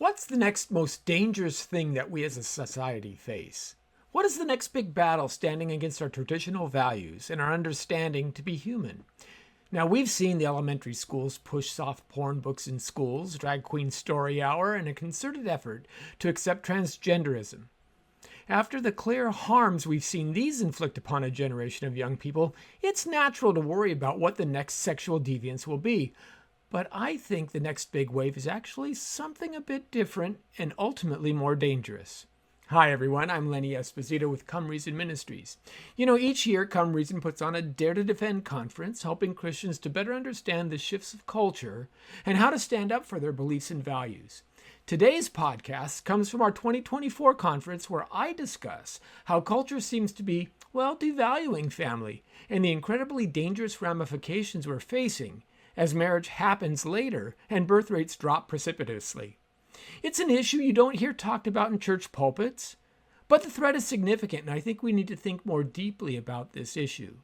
What's the next most dangerous thing that we as a society face? What is the next big battle standing against our traditional values and our understanding to be human? Now, we've seen the elementary schools push soft porn books in schools, drag queen story hour, and a concerted effort to accept transgenderism. After the clear harms we've seen these inflict upon a generation of young people, it's natural to worry about what the next sexual deviance will be. But I think the next big wave is actually something a bit different and ultimately more dangerous. Hi everyone, I'm Lenny Esposito with Come Reason Ministries. Each year Come Reason puts on a Dare to Defend conference, helping Christians to better understand the shifts of culture and how to stand up for their beliefs and values. Today's podcast comes from our 2024 conference, where I discuss how culture seems to be, devaluing family and the incredibly dangerous ramifications we're facing as marriage happens later and birth rates drop precipitously. It's an issue you don't hear talked about in church pulpits, but the threat is significant, and I think we need to think more deeply about this issue.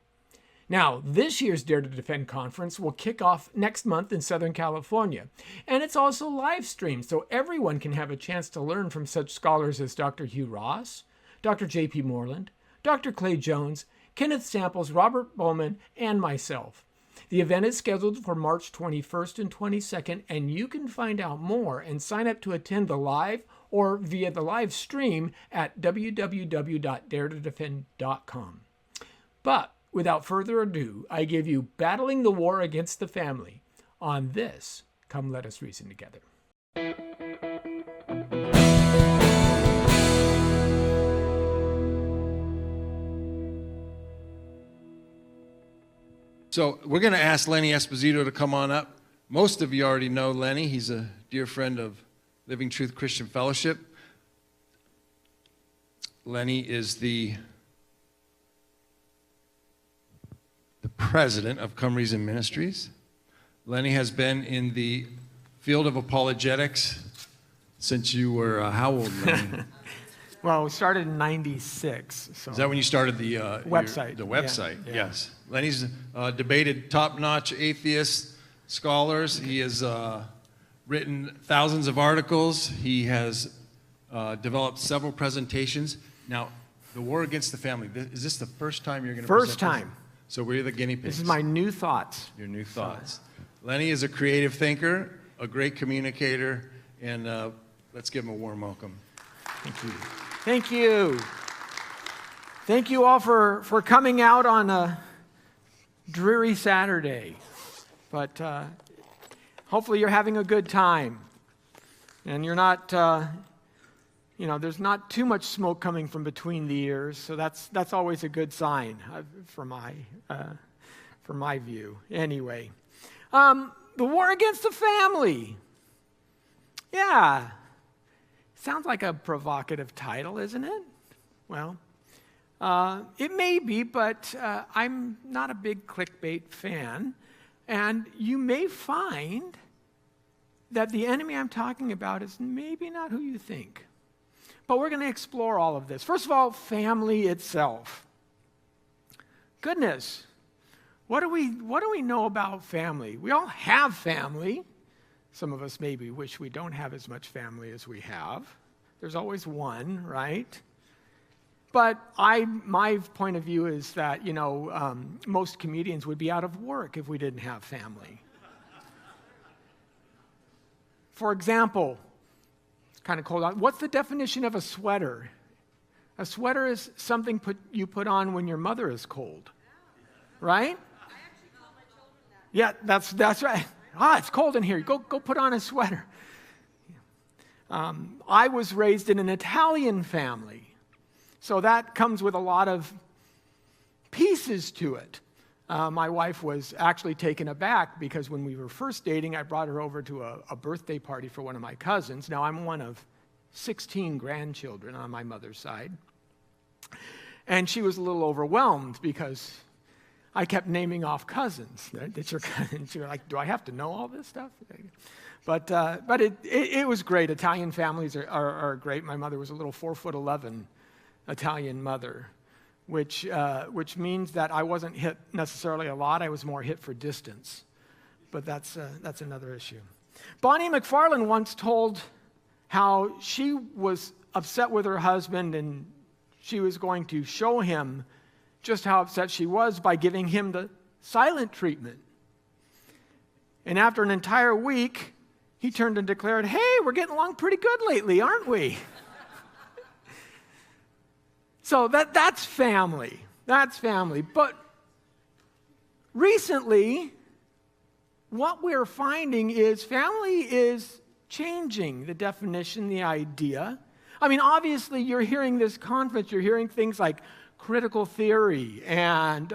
Now, this year's Dare to Defend conference will kick off next month in Southern California, and it's also live streamed, so everyone can have a chance to learn from such scholars as Dr. Hugh Ross, Dr. J.P. Moreland, Dr. Clay Jones, Kenneth Samples, Robert Bowman, and myself. The event is scheduled for March 21st and 22nd, and you can find out more and sign up to attend the live or via the live stream at www.daretodefend.com. But without further ado, I give you Battling the War Against the Family. On this, come let us reason together. So we're going to ask Lenny Esposito to come on up. Most of you already know Lenny. He's a dear friend of Living Truth Christian Fellowship. Lenny is the president of Come Reason Ministries. Lenny has been in the field of apologetics since you were, how old, Lenny? Well, we started in 96. So. Is that when you started the website? The website, yeah. Yes. Lenny's debated top-notch atheist scholars. He has written thousands of articles. He has developed several presentations. Now, the war against the family, is this the first time you're going to present First time. This? So we're the guinea pigs. This is my new thoughts. Your new thoughts. Lenny is a creative thinker, a great communicator, and let's give him a warm welcome. Thank you. Thank you. Thank you all for coming out on a dreary Saturday. But hopefully you're having a good time. And you're not, there's not too much smoke coming from between the ears. So that's always a good sign for my view. Anyway, the war against the family. Yeah. Sounds like a provocative title, isn't it? Well, it may be, but I'm not a big clickbait fan. And you may find that the enemy I'm talking about is maybe not who you think. But we're going to explore all of this. First of all, family itself. Goodness, what do we know about family? We all have family. Some of us maybe wish we don't have as much family as we have. There's always one, right? But my point of view is that, most comedians would be out of work if we didn't have family. For example, it's kind of cold out. What's the definition of a sweater? A sweater is something you put on when your mother is cold, right? I actually call my children that. Yeah, that's right. It's cold in here. Go put on a sweater. I was raised in an Italian family, so that comes with a lot of pieces to it. My wife was actually taken aback because when we were first dating, I brought her over to a birthday party for one of my cousins. Now, I'm one of 16 grandchildren on my mother's side, and she was a little overwhelmed because I kept naming off cousins. That's your cousin. She was like, do I have to know all this stuff? But it was great. Italian families are great. My mother was a little 4'11" Italian mother, which means that I wasn't hit necessarily a lot. I was more hit for distance. But that's another issue. Bonnie McFarlane once told how she was upset with her husband and she was going to show him just how upset she was by giving him the silent treatment. And after an entire week, he turned and declared, "Hey, we're getting along pretty good lately, aren't we?" So that's family. That's family. But recently, what we're finding is family is changing the definition, the idea. I mean, obviously, you're hearing this conference, you're hearing things like critical theory and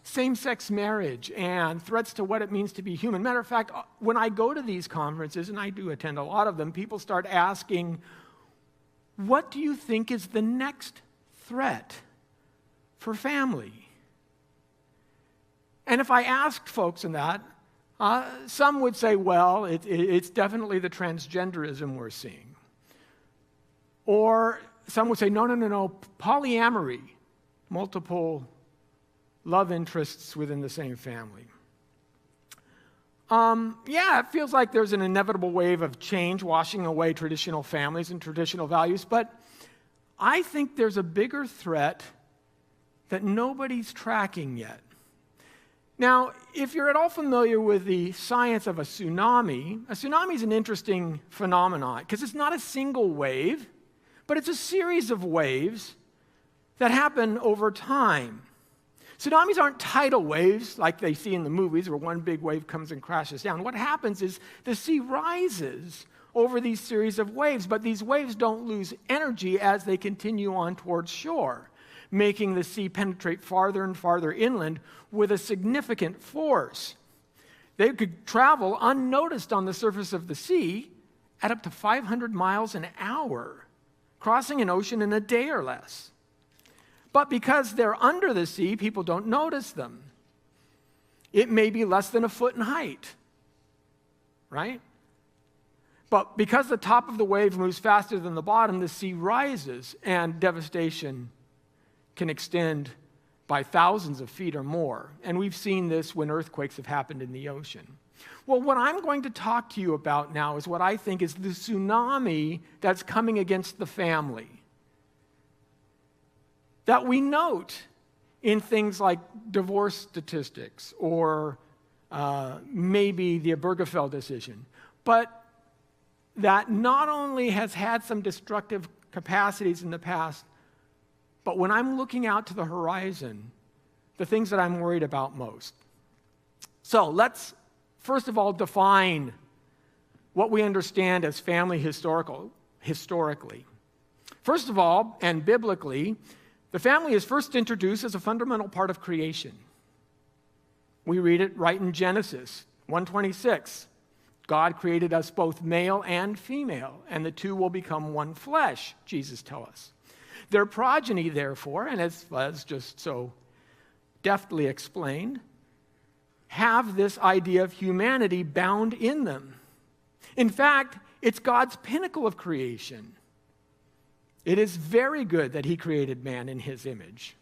same-sex marriage and threats to what it means to be human. Matter of fact, when I go to these conferences, and I do attend a lot of them, people start asking, what do you think is the next threat for family? And if I asked folks in that, some would say, well, it's definitely the transgenderism we're seeing. Or some would say, no, polyamory, multiple love interests within the same family. It feels like there's an inevitable wave of change washing away traditional families and traditional values, but I think there's a bigger threat that nobody's tracking yet. Now, if you're at all familiar with the science of a tsunami is an interesting phenomenon because it's not a single wave, but it's a series of waves that happen over time. Tsunamis aren't tidal waves like they see in the movies where one big wave comes and crashes down. What happens is the sea rises over these series of waves, but these waves don't lose energy as they continue on towards shore, making the sea penetrate farther and farther inland with a significant force. They could travel unnoticed on the surface of the sea at up to 500 miles an hour, crossing an ocean in a day or less. But because they're under the sea, people don't notice them. It may be less than a foot in height, right? But because the top of the wave moves faster than the bottom, the sea rises, and devastation can extend by thousands of feet or more. And we've seen this when earthquakes have happened in the ocean. Well, what I'm going to talk to you about now is what I think is the tsunami that's coming against the family, that we note in things like divorce statistics or maybe the Obergefell decision, but that not only has had some destructive capacities in the past, but when I'm looking out to the horizon, the things that I'm worried about most. So let's first of all define what we understand as family historically. First of all, and biblically, the family is first introduced as a fundamental part of creation. We read it right in Genesis 1:26. God created us both male and female, and the two will become one flesh, Jesus tells us. Their progeny, therefore, and as Buzz just so deftly explained, have this idea of humanity bound in them. In fact, it's God's pinnacle of creation. It is very good that he created man in his image.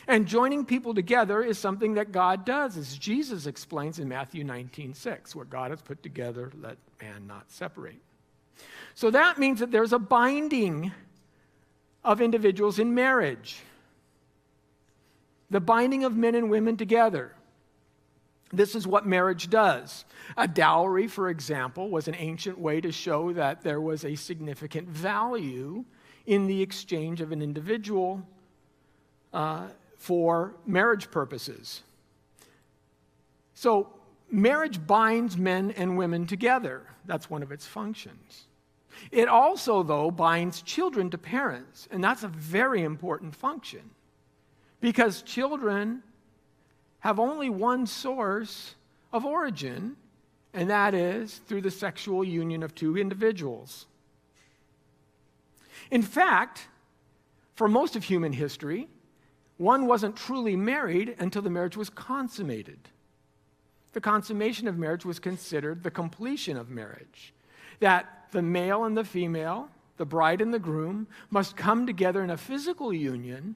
And joining people together is something that God does, as Jesus explains in Matthew 19:6, what God has put together, let man not separate. So that means that there's a binding of individuals in marriage, the binding of men and women together. This is what marriage does. A dowry, for example, was an ancient way to show that there was a significant value in the exchange of an individual for marriage purposes. So marriage binds men and women together. That's one of its functions. It also, though, binds children to parents, and that's a very important function because children have only one source of origin, and that is through the sexual union of two individuals. In fact, for most of human history, one wasn't truly married until the marriage was consummated. The consummation of marriage was considered the completion of marriage, that the male and the female, the bride and the groom, must come together in a physical union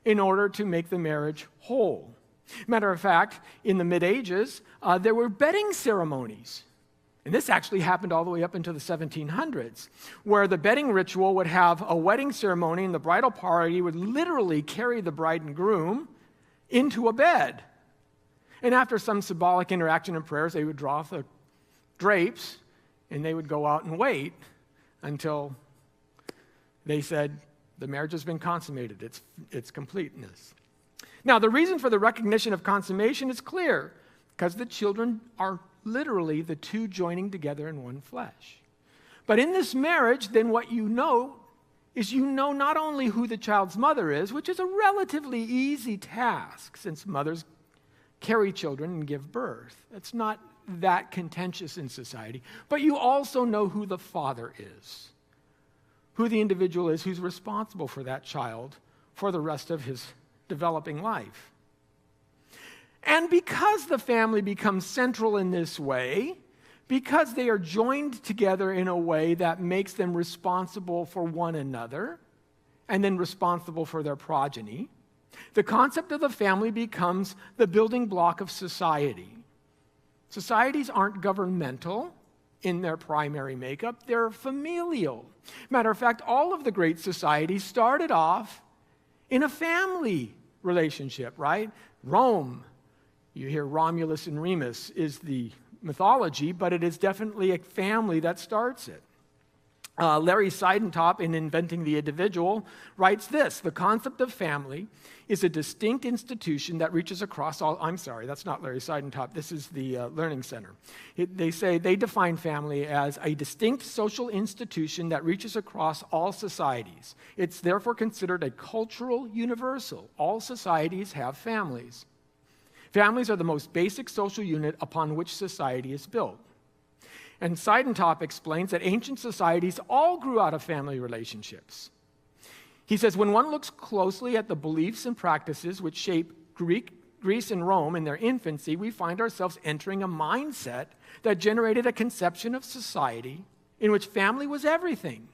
in order to make the marriage whole. Matter of fact, in the Mid Ages, there were bedding ceremonies And this actually happened all the way up into the 1700s, where the bedding ritual would have a wedding ceremony and the bridal party would literally carry the bride and groom into a bed. And after some symbolic interaction and prayers, they would draw off the drapes and they would go out and wait until they said, the marriage has been consummated, its completeness. Now, the reason for the recognition of consummation is clear, because the children are literally the two joining together in one flesh. But in this marriage, then what you know is you know not only who the child's mother is, which is a relatively easy task since mothers carry children and give birth. It's not that contentious in society. But you also know who the father is, who the individual is who's responsible for that child for the rest of his developing life. And because the family becomes central in this way, because they are joined together in a way that makes them responsible for one another and then responsible for their progeny, the concept of the family becomes the building block of society. Societies aren't governmental in their primary makeup, they're familial. Matter of fact, all of the great societies started off in a family relationship, right? Rome, you hear Romulus and Remus is the mythology, but it is definitely a family that starts it. Larry Seidentop, in Inventing the Individual, writes this: the concept of family is a distinct institution that reaches across all... I'm sorry, that's not Larry Seidentop. This is the Learning Center. They define family as a distinct social institution that reaches across all societies. It's therefore considered a cultural universal. All societies have families. Families are the most basic social unit upon which society is built. And Seidentop explains that ancient societies all grew out of family relationships. He says, when one looks closely at the beliefs and practices which shape Greece and Rome in their infancy, we find ourselves entering a mindset that generated a conception of society in which family was everything.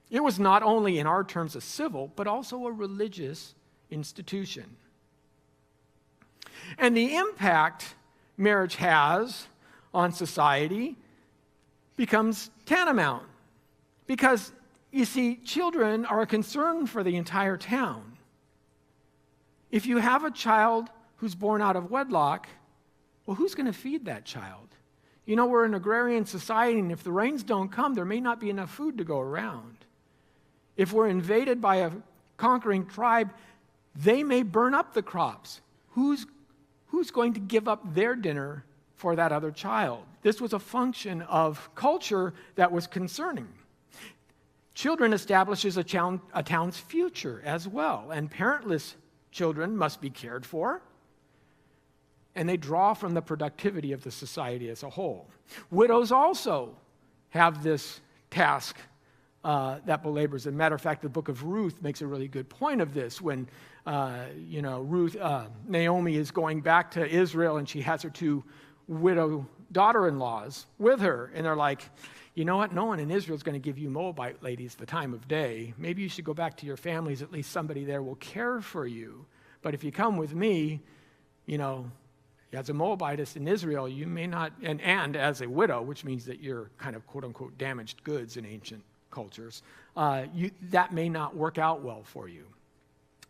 It was not only, in our terms, a civil, but also a religious institution. And the impact marriage has on society becomes tantamount. Because, you see, children are a concern for the entire town. If you have a child who's born out of wedlock, well, who's going to feed that child? You know, we're an agrarian society, and if the rains don't come, there may not be enough food to go around. If we're invaded by a conquering tribe, they may burn up the crops. Who's going to give up their dinner for that other child? This was a function of culture that was concerning. Children establishes a town's future as well, and parentless children must be cared for, and they draw from the productivity of the society as a whole. Widows also have this task that belabors. As a matter of fact, the book of Ruth makes a really good point of this when Naomi is going back to Israel and she has her two widow daughter-in-laws with her, and they're like, you know what, no one in Israel is going to give you Moabite ladies the time of day. Maybe you should go back to your families, at least somebody there will care for you. But if you come with me, as a Moabitess in Israel, you may not, and as a widow, which means that you're kind of quote-unquote damaged goods in ancient cultures, that may not work out well for you.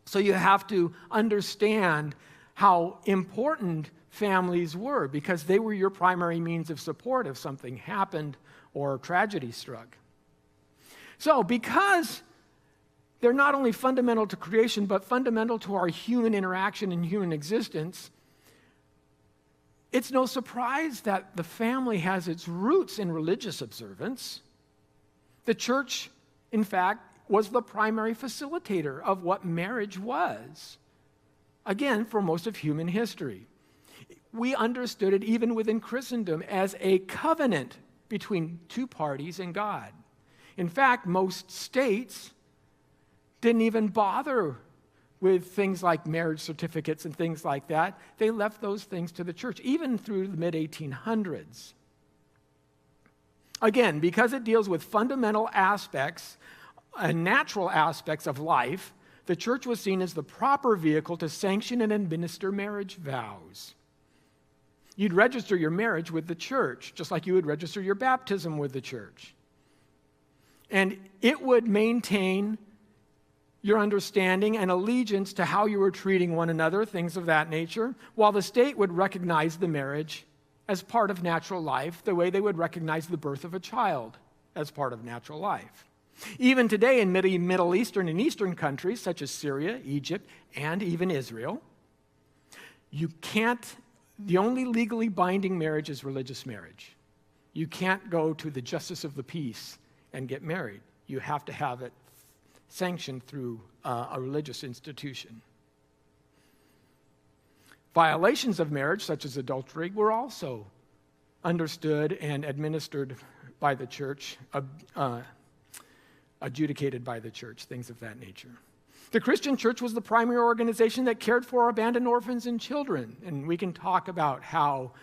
So you have to understand how important families were, because they were your primary means of support if something happened or tragedy struck. So because they're not only fundamental to creation, but fundamental to our human interaction and human existence, it's no surprise that the family has its roots in religious observance. The church, in fact, was the primary facilitator of what marriage was, again, for most of human history. We understood it even within Christendom as a covenant between two parties and God. In fact, most states didn't even bother with things like marriage certificates and things like that. They left those things to the church, even through the mid-1800s. Again, because it deals with fundamental aspects and natural aspects of life, the church was seen as the proper vehicle to sanction and administer marriage vows. You'd register your marriage with the church, just like you would register your baptism with the church. And it would maintain your understanding and allegiance to how you were treating one another, things of that nature, while the state would recognize the marriage as part of natural life, the way they would recognize the birth of a child as part of natural life. Even today in Middle Eastern and Eastern countries, such as Syria, Egypt, and even Israel, the only legally binding marriage is religious marriage. You can't go to the justice of the peace and get married. You have to have it sanctioned through a religious institution. Violations of marriage, such as adultery, were also understood and administered by the church, adjudicated by the church, things of that nature. The Christian church was the primary organization that cared for abandoned orphans and children. And we can talk about how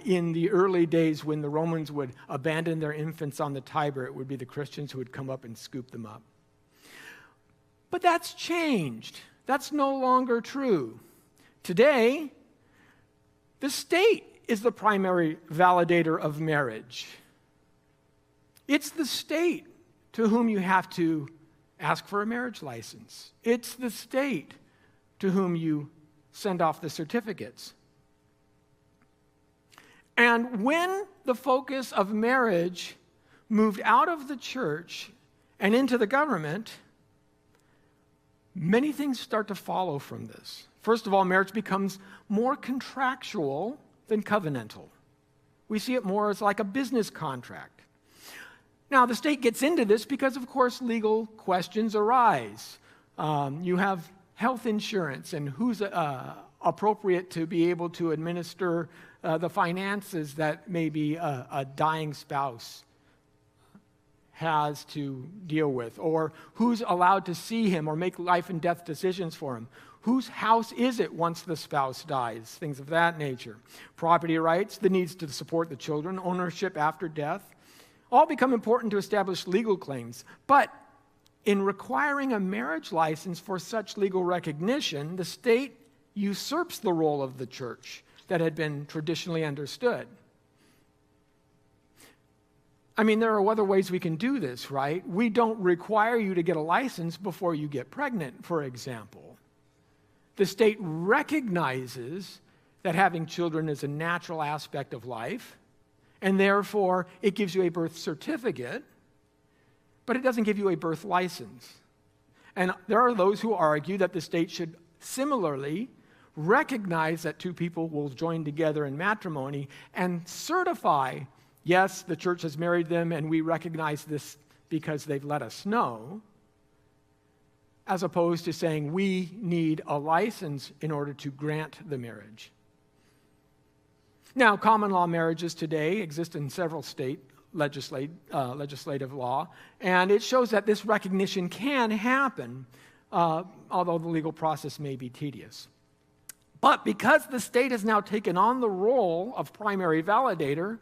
in the early days when the Romans would abandon their infants on the Tiber, it would be the Christians who would come up and scoop them up. But that's changed. That's no longer true. Today, the state is the primary validator of marriage. It's the state to whom you have to ask for a marriage license. It's the state to whom you send off the certificates. And when the focus of marriage moved out of the church and into the government, many things start to follow from this. First of all, marriage becomes more contractual than covenantal. We see it more as like a business contract. Now, the state gets into this because, of course, legal questions arise. You have health insurance and who's appropriate to be able to administer the finances that maybe a dying spouse has to deal with, or who's allowed to see him or make life and death decisions for him. Whose house is it once the spouse dies? Things of that nature. Property rights, the needs to support the children, ownership after death, all become important to establish legal claims. But in requiring a marriage license for such legal recognition, the state usurps the role of the church that had been traditionally understood. I mean, there are other ways we can do this, right? We don't require you to get a license before you get pregnant, for example. The state recognizes that having children is a natural aspect of life, and therefore it gives you a birth certificate, but it doesn't give you a birth license. And there are those who argue that the state should similarly recognize that two people will join together in matrimony and certify, yes, the church has married them and we recognize this because they've let us know, as opposed to saying we need a license in order to grant the marriage. Now, common law marriages today exist in several state legislative law, and it shows that this recognition can happen, although the legal process may be tedious. But because the state has now taken on the role of primary validator,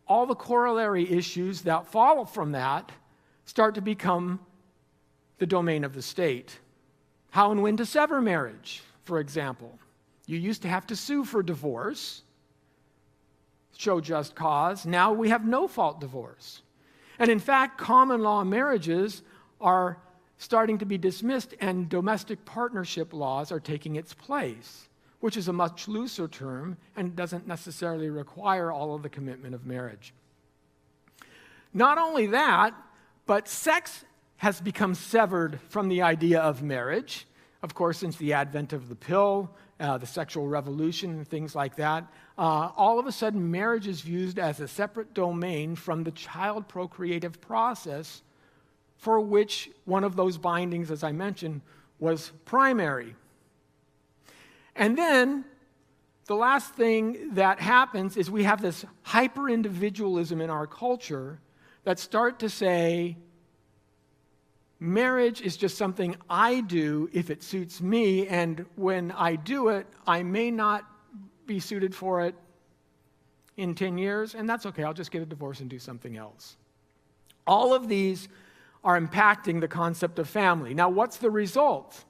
all the corollary issues that follow from that start to become the domain of the state. How and when to sever marriage, for example. You used to have to sue for divorce, show just cause. Now we have no-fault divorce. And in fact, common law marriages are starting to be dismissed and domestic partnership laws are taking its place, which is a much looser term and doesn't necessarily require all of the commitment of marriage. Not only that, but sex has become severed from the idea of marriage. Of course, since the advent of the pill, the sexual revolution, and things like that, all of a sudden marriage is viewed as a separate domain from the child procreative process, for which one of those bindings, as I mentioned, was primary. And then the last thing that happens is we have this hyper-individualism in our culture that start to say, marriage is just something I do if it suits me, and when I do it, I may not be suited for it in 10 years, and that's okay, I'll just get a divorce and do something else. All of these are impacting the concept of family. Now, what's the result?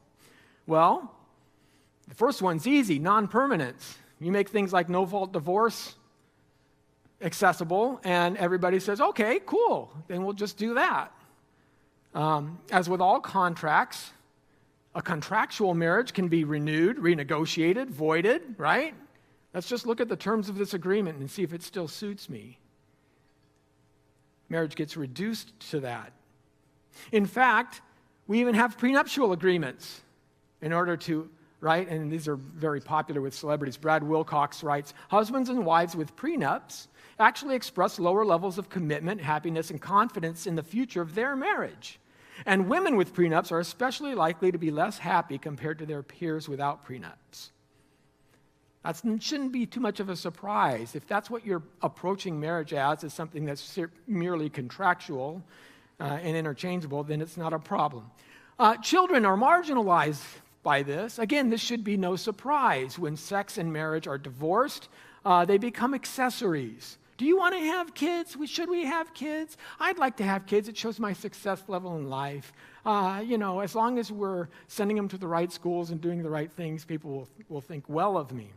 Well, the first one's easy, non-permanence. You make things like no-fault divorce accessible, and everybody says, okay, cool, then we'll just do that. As with all contracts, a contractual marriage can be renewed, renegotiated, voided, right? Let's just look at the terms of this agreement and see if it still suits me. Marriage gets reduced to that. In fact, we even have prenuptial agreements in order to, right? And these are very popular with celebrities. Brad Wilcox writes, husbands and wives with prenups actually express lower levels of commitment, happiness, and confidence in the future of their marriage. And women with prenups are especially likely to be less happy compared to their peers without prenups. That shouldn't be too much of a surprise. If that's what you're approaching marriage as something that's merely contractual and interchangeable, then it's not a problem. Children are marginalized by this. Again, this should be no surprise. When sex and marriage are divorced, they become accessories. Do you want to have kids? Should we have kids? I'd like to have kids. It shows my success level in life. As long as we're sending them to the right schools and doing the right things, people will think well of me.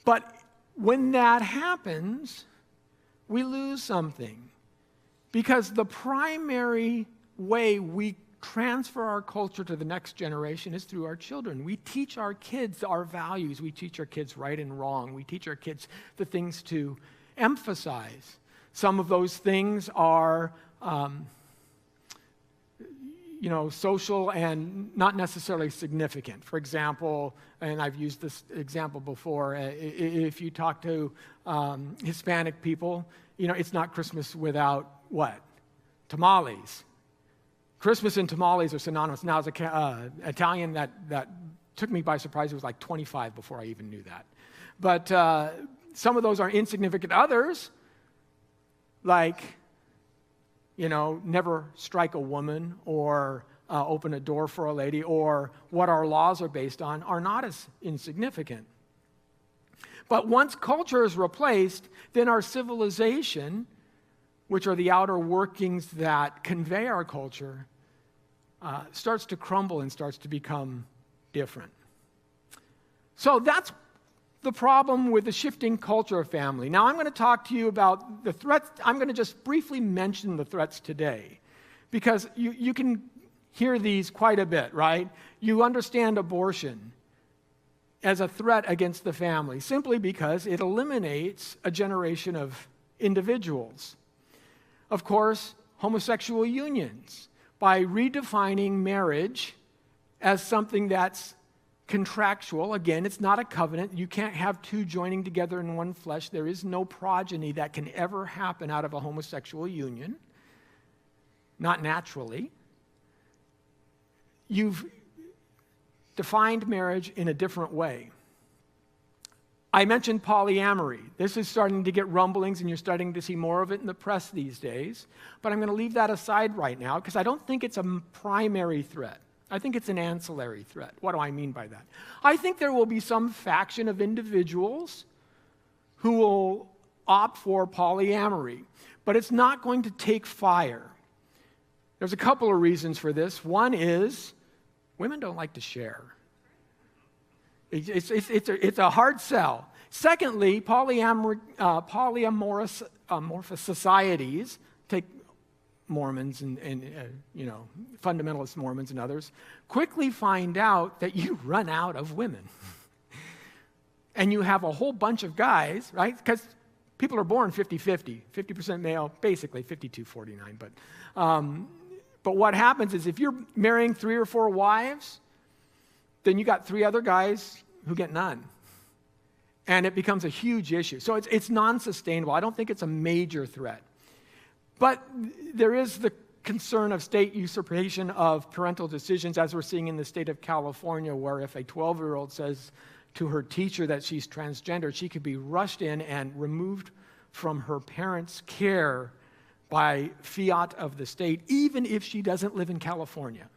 But when that happens, we lose something. Because the primary way we transfer our culture to the next generation is through our children. We teach our kids our values. We teach our kids right and wrong. We teach our kids the things to emphasize. Some of those things are, social and not necessarily significant. For example, and I've used this example before, if you talk to Hispanic people, it's not Christmas without what? Tamales. Christmas and tamales are synonymous. Now, as an Italian, that took me by surprise. It was like 25 before I even knew that. But some of those are insignificant. Others, like, never strike a woman or open a door for a lady, or what our laws are based on, are not as insignificant. But once culture is replaced, then our civilization, which are the outer workings that convey our culture, starts to crumble and starts to become different. So that's the problem with the shifting culture of family. Now I'm going to talk to you about the threats. I'm going to just briefly mention the threats today, because you can hear these quite a bit, right? You understand abortion as a threat against the family simply because it eliminates a generation of individuals. Of course, homosexual unions, by redefining marriage as something that's contractual. Again, it's not a covenant. You can't have two joining together in one flesh. There is no progeny that can ever happen out of a homosexual union, not naturally. You've defined marriage in a different way. I mentioned polyamory. This is starting to get rumblings, and you're starting to see more of it in the press these days. But I'm going to leave that aside right now because I don't think it's a primary threat. I think it's an ancillary threat. What do I mean by that? I think there will be some faction of individuals who will opt for polyamory, but it's not going to take fire. There's a couple of reasons for this. One is women don't like to share. It's a hard sell. Secondly, polyamorous societies, take Mormons and fundamentalist Mormons and others, quickly find out that you run out of women. And you have a whole bunch of guys, right? Because people are born 50-50, 50% male, basically 52-49. But what happens is if you're marrying 3 or 4 wives, then you got 3 other guys who get none. And it becomes a huge issue. So it's non-sustainable. I don't think it's a major threat. But there is the concern of state usurpation of parental decisions, as we're seeing in the state of California, where if a 12-year-old says to her teacher that she's transgender, she could be rushed in and removed from her parents' care by fiat of the state, even if she doesn't live in California.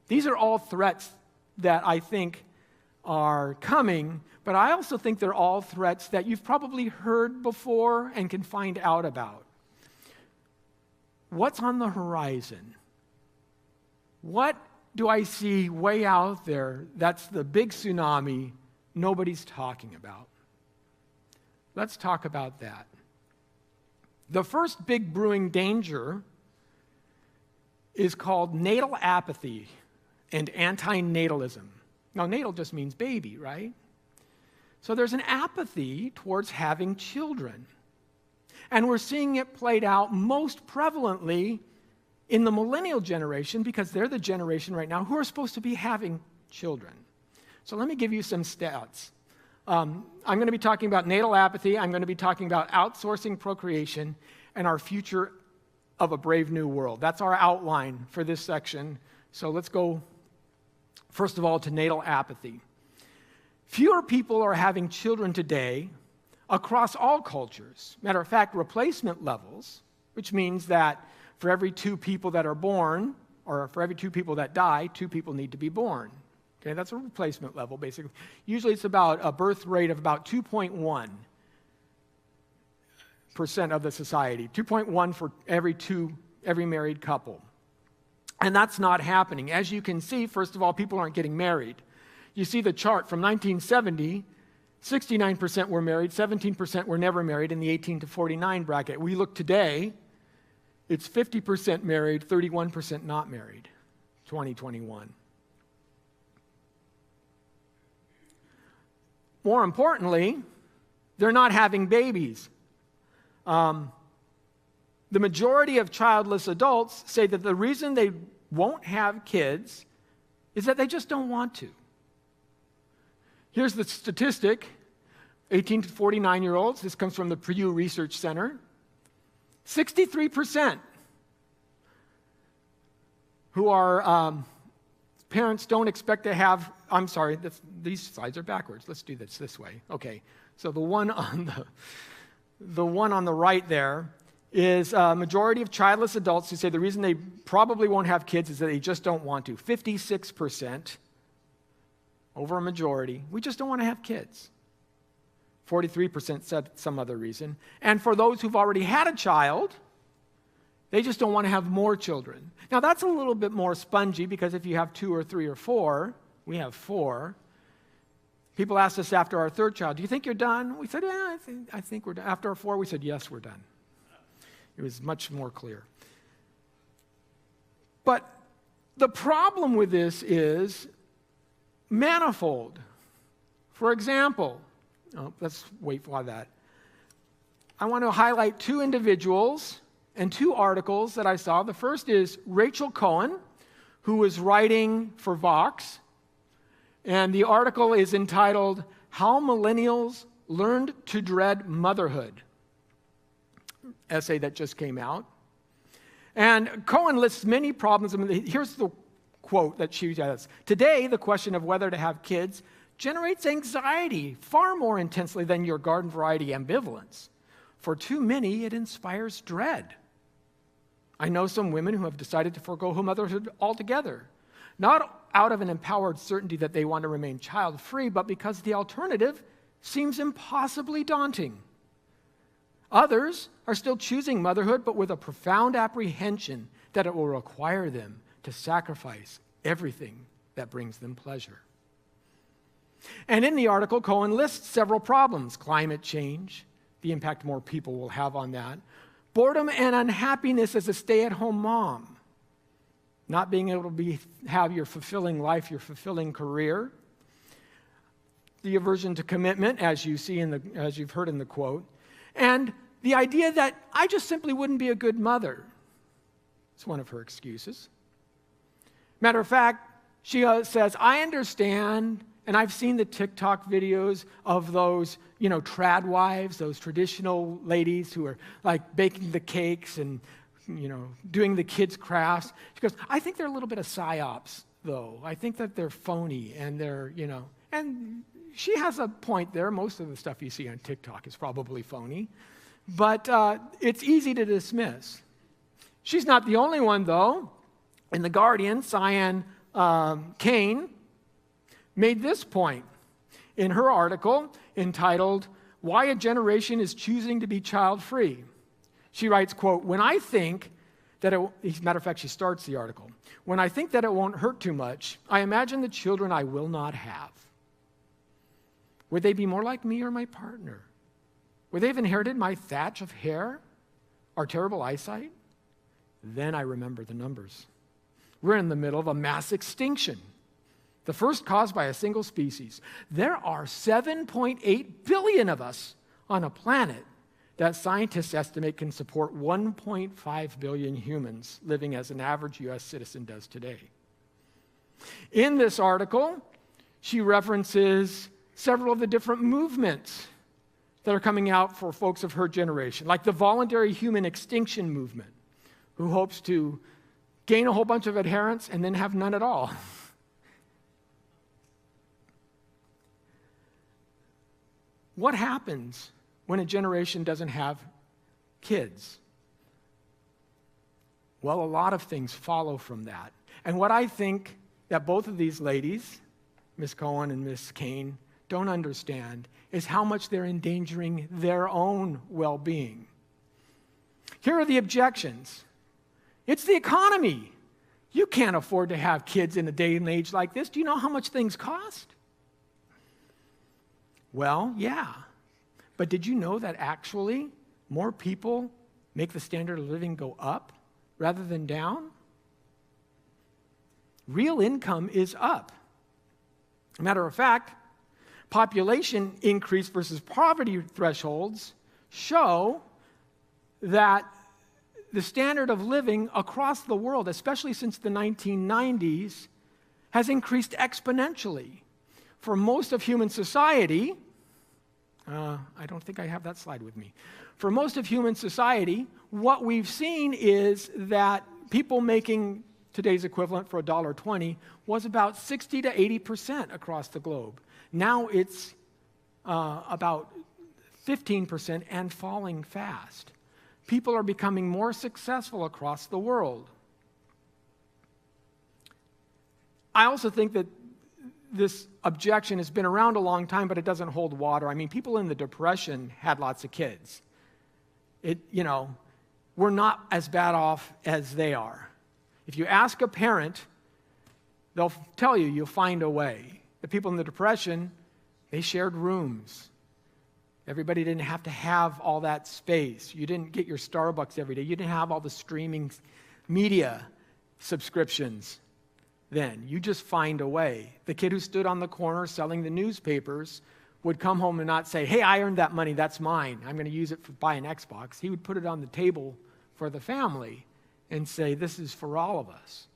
These are all threats that I think are coming, but I also think they're all threats that you've probably heard before and can find out about. What's on the horizon? What do I see way out there that's the big tsunami nobody's talking about. Let's talk about that. The first big brewing danger is called natal apathy and antinatalism. Now, natal just means baby, right? So there's an apathy towards having children. And we're seeing it played out most prevalently in the millennial generation, because they're the generation right now who are supposed to be having children. So let me give you some stats. I'm going to be talking about natal apathy. I'm going to be talking about outsourcing procreation and our future of a brave new world. That's our outline for this section. So let's go, first of all, to natal apathy. Fewer people are having children today across all cultures. Matter of fact, replacement levels, which means that for every 2 people that are born, or for every 2 people that die, 2 people need to be born. Okay, that's a replacement level, basically. Usually it's about a birth rate of about 2.1% of the society. 2.1 for every married couple. And that's not happening. As you can see, first of all, people aren't getting married. You see the chart from 1970, 69% were married, 17% were never married in the 18 to 49 bracket. We look today, it's 50% married, 31% not married, 2021. More importantly, they're not having babies. The majority of childless adults say that the reason they won't have kids is that they just don't want to. Here's the statistic, 18 to 49-year-olds. This comes from the Pew Research Center. 63% who are parents don't expect to have, I'm sorry, these slides are backwards. Let's do this way. Okay, so the one on the right there is a majority of childless adults who say the reason they probably won't have kids is that they just don't want to. 56%, over a majority, we just don't want to have kids. 43% said some other reason. And for those who've already had a child, they just don't want to have more children. Now, that's a little bit more spongy, because if you have 2 or 3 or 4, we have 4. People asked us after our 3rd child, do you think you're done? We said, yeah, I think we're done. After our 4, we said, yes, we're done. It was much more clear. But the problem with this is manifold. For example, let's wait for that. I want to highlight 2 individuals and 2 articles that I saw. The first is Rachel Cohen, who was writing for Vox, and the article is entitled, How Millennials Learned to Dread Motherhood. Essay that just came out. And Cohen lists many problems. Here's the quote that she has. Today, the question of whether to have kids generates anxiety far more intensely than your garden variety ambivalence. For too many, it inspires dread. I know some women who have decided to forego motherhood altogether, not out of an empowered certainty that they want to remain child-free, but because the alternative seems impossibly daunting. Others are still choosing motherhood, but with a profound apprehension that it will require them to sacrifice everything that brings them pleasure. And in the article, Cohen lists several problems: climate change, the impact more people will have on that, boredom and unhappiness as a stay-at-home mom, not being able to have your fulfilling life, your fulfilling career, the aversion to commitment, as you see as you've heard in the quote, and the idea that I just simply wouldn't be a good mother. It's one of her excuses. Matter of fact, she says, I understand, and I've seen the TikTok videos of those, trad wives, those traditional ladies who are like baking the cakes and, doing the kids' crafts. She goes, I think they're a little bit of psyops, though. I think that they're phony and they're, and she has a point there. Most of the stuff you see on TikTok is probably phony, but it's easy to dismiss. She's not the only one, though. In The Guardian, Cyan Kane made this point in her article entitled, Why a Generation is Choosing to be Child-Free. She writes, quote, when I think that as a matter of fact, she starts the article, when I think that it won't hurt too much, I imagine the children I will not have. Would they be more like me or my partner? Would they have inherited my thatch of hair, our terrible eyesight? Then I remember the numbers. We're in the middle of a mass extinction, the first caused by a single species. There are 7.8 billion of us on a planet that scientists estimate can support 1.5 billion humans living as an average U.S. citizen does today. In this article, she references several of the different movements that are coming out for folks of her generation, like the voluntary human extinction movement, who hopes to gain a whole bunch of adherents and then have none at all. What happens when a generation doesn't have kids? Well, a lot of things follow from that. And what I think that both of these ladies, Ms. Cohen and Ms. Kane, don't understand is how much they're endangering their own well-being. Here are the objections. It's the economy. You can't afford to have kids in a day and age like this. Do you know how much things cost? Well, yeah. But did you know that actually more people make the standard of living go up rather than down? Real income is up. As a matter of fact, population increase versus poverty thresholds show that the standard of living across the world, especially since the 1990s, has increased exponentially. For most of human society, I don't think I have that slide with me. For most of human society, what we've seen is that people making today's equivalent for $1.20 was about 60 to 80% across the globe. Now it's about 15% and falling fast. People are becoming more successful across the world. I also think that this objection has been around a long time, but it doesn't hold water. I mean, people in the Depression had lots of kids. We're not as bad off as they are. If you ask a parent, they'll tell you, you'll find a way. The people in the Depression, they shared rooms. Everybody didn't have to have all that space. You didn't get your Starbucks every day. You didn't have all the streaming media subscriptions then. You just find a way. The kid who stood on the corner selling the newspapers would come home and not say, hey, I earned that money, that's mine. I'm going to use it to buy an Xbox. He would put it on the table for the family and say, this is for all of us.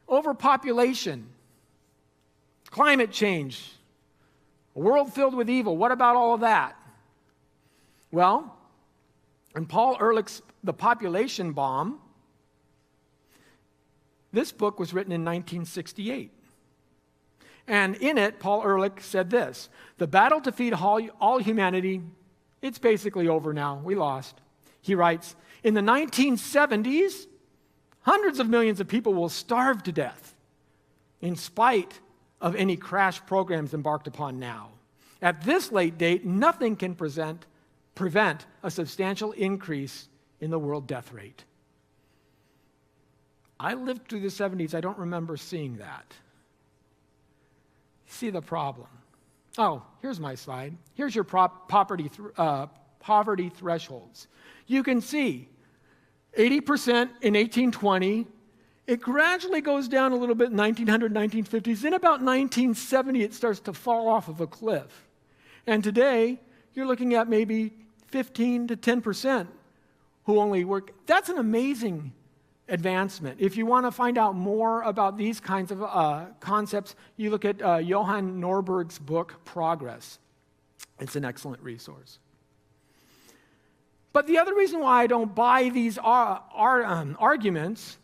Overpopulation, climate change, a world filled with evil. What about all of that? Well, in Paul Ehrlich's The Population Bomb, this book was written in 1968. And in it, Paul Ehrlich said this: the battle to feed all humanity, it's basically over now. We lost. He writes, in the 1970s, hundreds of millions of people will starve to death in spite of any crash programs embarked upon now. At this late date, nothing can prevent a substantial increase in the world death rate. I lived through the 70s. I don't remember seeing that. See the problem. Oh, here's my slide. Here's your poverty thresholds. You can see 80% in 1820. It gradually goes down a little bit in 1900, 1950s. Then about 1970, it starts to fall off of a cliff. And today, you're looking at maybe 15 to 10% who only work. That's an amazing advancement. If you want to find out more about these kinds of concepts, you look at Johann Norberg's book, Progress. It's an excellent resource. But the other reason why I don't buy these arguments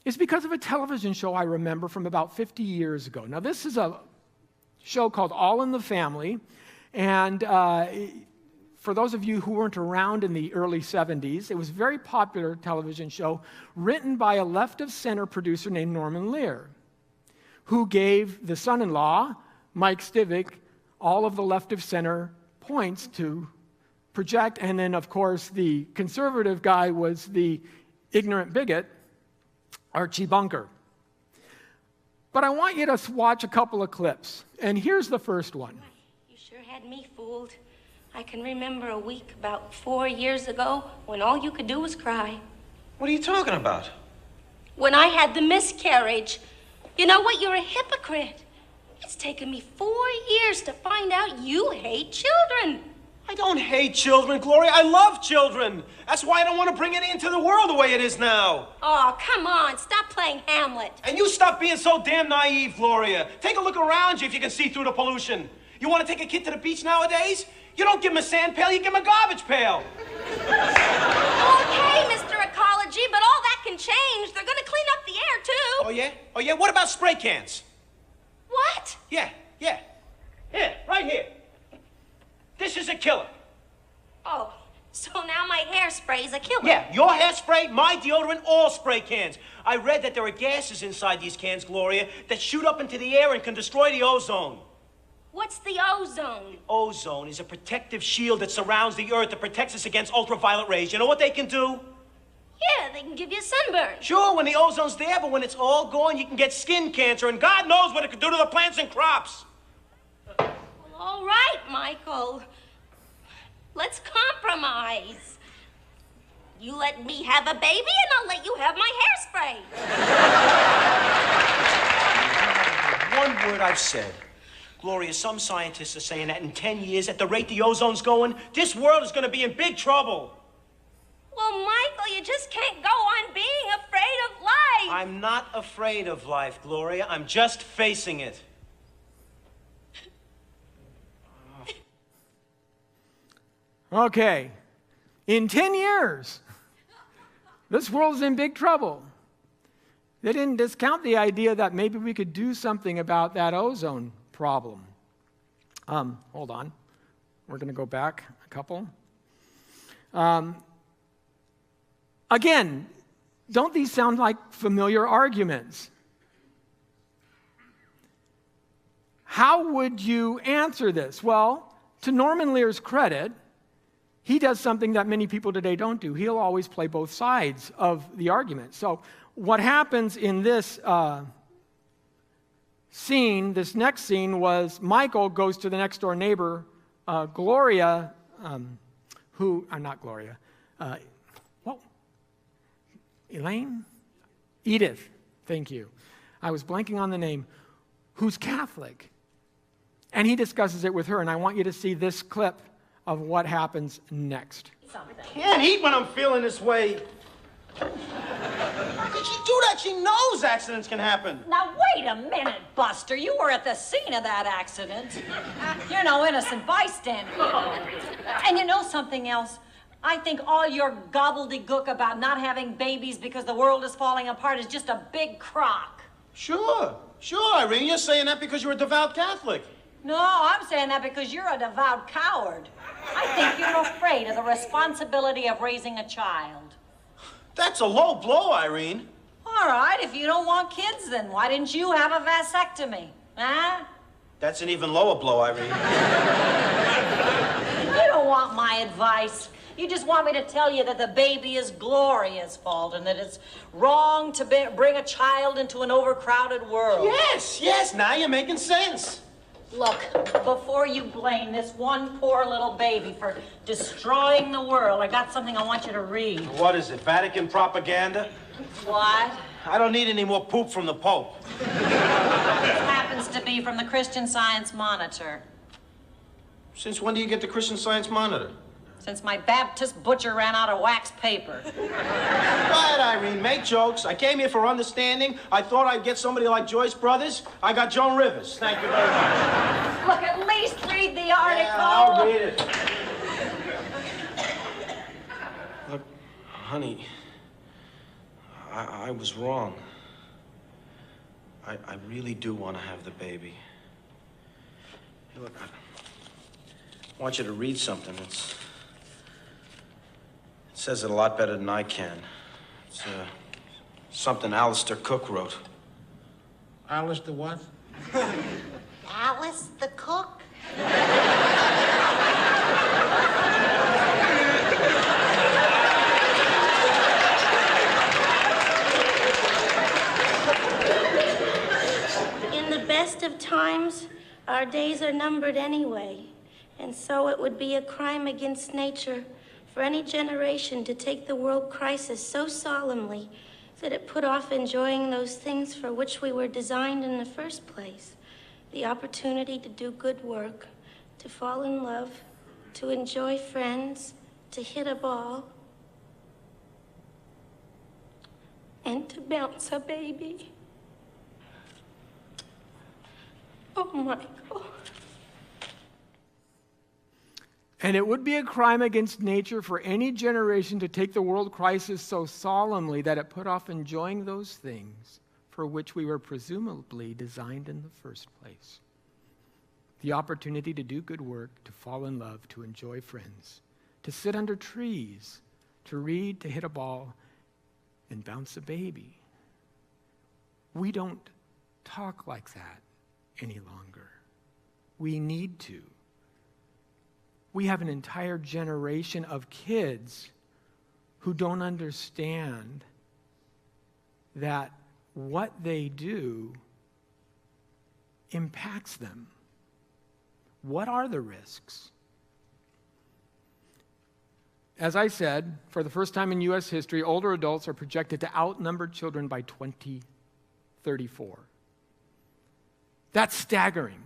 is because of a television show I remember from about 50 years ago. Now, this is a show called All in the Family, and for those of you who weren't around in the early 70s, it was a very popular television show written by a left-of-center producer named Norman Lear, who gave the son-in-law, Mike Stivic, all of the left-of-center points to project, and then, of course, the conservative guy was the ignorant bigot, Archie Bunker. but I want you to watch a couple of clips. And here's the first one. You sure had me fooled. I can remember a week about 4 years ago when all you could do was cry. What are you talking about? When I had the miscarriage. You know what? You're a hypocrite. It's taken me 4 years to find out you hate children. I don't hate children, Gloria. I love children. That's why I don't want to bring any into the world the way it is now. Oh, come on. Stop playing Hamlet. And you stop being so damn naive, Gloria. Take a look around you if you can see through the pollution. You want to take a kid to the beach nowadays? You don't give him a sand pail, you give him a garbage pail. Okay, Mr. Ecology, but all that can change. They're going to clean up the air, too. Oh, yeah? Oh, yeah? What about spray cans? What? Yeah. Here, right here. This is a killer. Oh, so now my hairspray's a killer. Yeah, your hairspray, my deodorant, all spray cans. I read that there are gases inside these cans, Gloria, that shoot up into the air and can destroy the ozone. What's the ozone? The ozone is a protective shield that surrounds the Earth that protects us against ultraviolet rays. You know what they can do? Yeah, they can give you a sunburn. Sure, when the ozone's there, but when it's all gone, you can get skin cancer, and God knows what it could do to the plants and crops. Well, all right, Michael. Let's compromise. You let me have a baby, and I'll let you have my hairspray. One word I've said. Gloria, some scientists are saying that in 10 years, at the rate the ozone's going, this world is going to be in big trouble. Well, Michael, you just can't go on being afraid of life. I'm not afraid of life, Gloria. I'm just facing it. Okay, in 10 years, this world's in big trouble. They didn't discount the idea that maybe we could do something about that ozone problem. Hold on. We're going to go back a couple. Again, don't these sound like familiar arguments? How would you answer this? Well, to Norman Lear's credit, he does something that many people today don't do. He'll always play both sides of the argument. So what happens in this scene, this next scene, was Michael goes to the next door neighbor, Gloria, Elaine? Edith, thank you. I was blanking on the name, who's Catholic. And he discusses it with her, and I want you to see this clip of what happens next. I can't eat when I'm feeling this way. How could she do that? She knows accidents can happen. Now, wait a minute, Buster. You were at the scene of that accident. You're no innocent bystander. And you know something else? I think all your gobbledygook about not having babies because the world is falling apart is just a big crock. Sure, Irene. You're saying that because you're a devout Catholic. No, I'm saying that because you're a devout coward. I think you're afraid of the responsibility of raising a child. That's a low blow, Irene. All right, if you don't want kids, then why didn't you have a vasectomy? Huh? That's an even lower blow, Irene. You don't want my advice. You just want me to tell you that the baby is Gloria's fault and that it's wrong to bring a child into an overcrowded world. Yes, now you're making sense. Look, before you blame this one poor little baby for destroying the world, I got something I want you to read. What is it, Vatican propaganda? What? I don't need any more poop from the Pope. It happens to be from the Christian Science Monitor. Since when do you get the Christian Science Monitor? Since my Baptist butcher ran out of wax paper. Quiet, Irene. Make jokes. I came here for understanding. I thought I'd get somebody like Joyce Brothers. I got Joan Rivers. Thank you very much. Look, at least read the article. Yeah, I'll read it. Look, honey, I was wrong. I really do want to have the baby. Hey, look, I want you to read something. It says it a lot better than I can. It's something Alistair Cook wrote. Alistair what? Alice the cook? moms, our days are numbered anyway. And so it would be a crime against nature for any generation to take the world crisis so solemnly that it put off enjoying those things for which we were designed in the first place. The opportunity to do good work, to fall in love, to enjoy friends, to hit a ball, and to bounce a baby. Oh, Michael. And it would be a crime against nature for any generation to take the world crisis so solemnly that it put off enjoying those things for which we were presumably designed in the first place. The opportunity to do good work, to fall in love, to enjoy friends, to sit under trees, to read, to hit a ball, and bounce a baby. We don't talk like that any longer. We need to. We have an entire generation of kids who don't understand that what they do impacts them. What are the risks? As I said, for the first time in U.S. history, older adults are projected to outnumber children by 2034. That's staggering.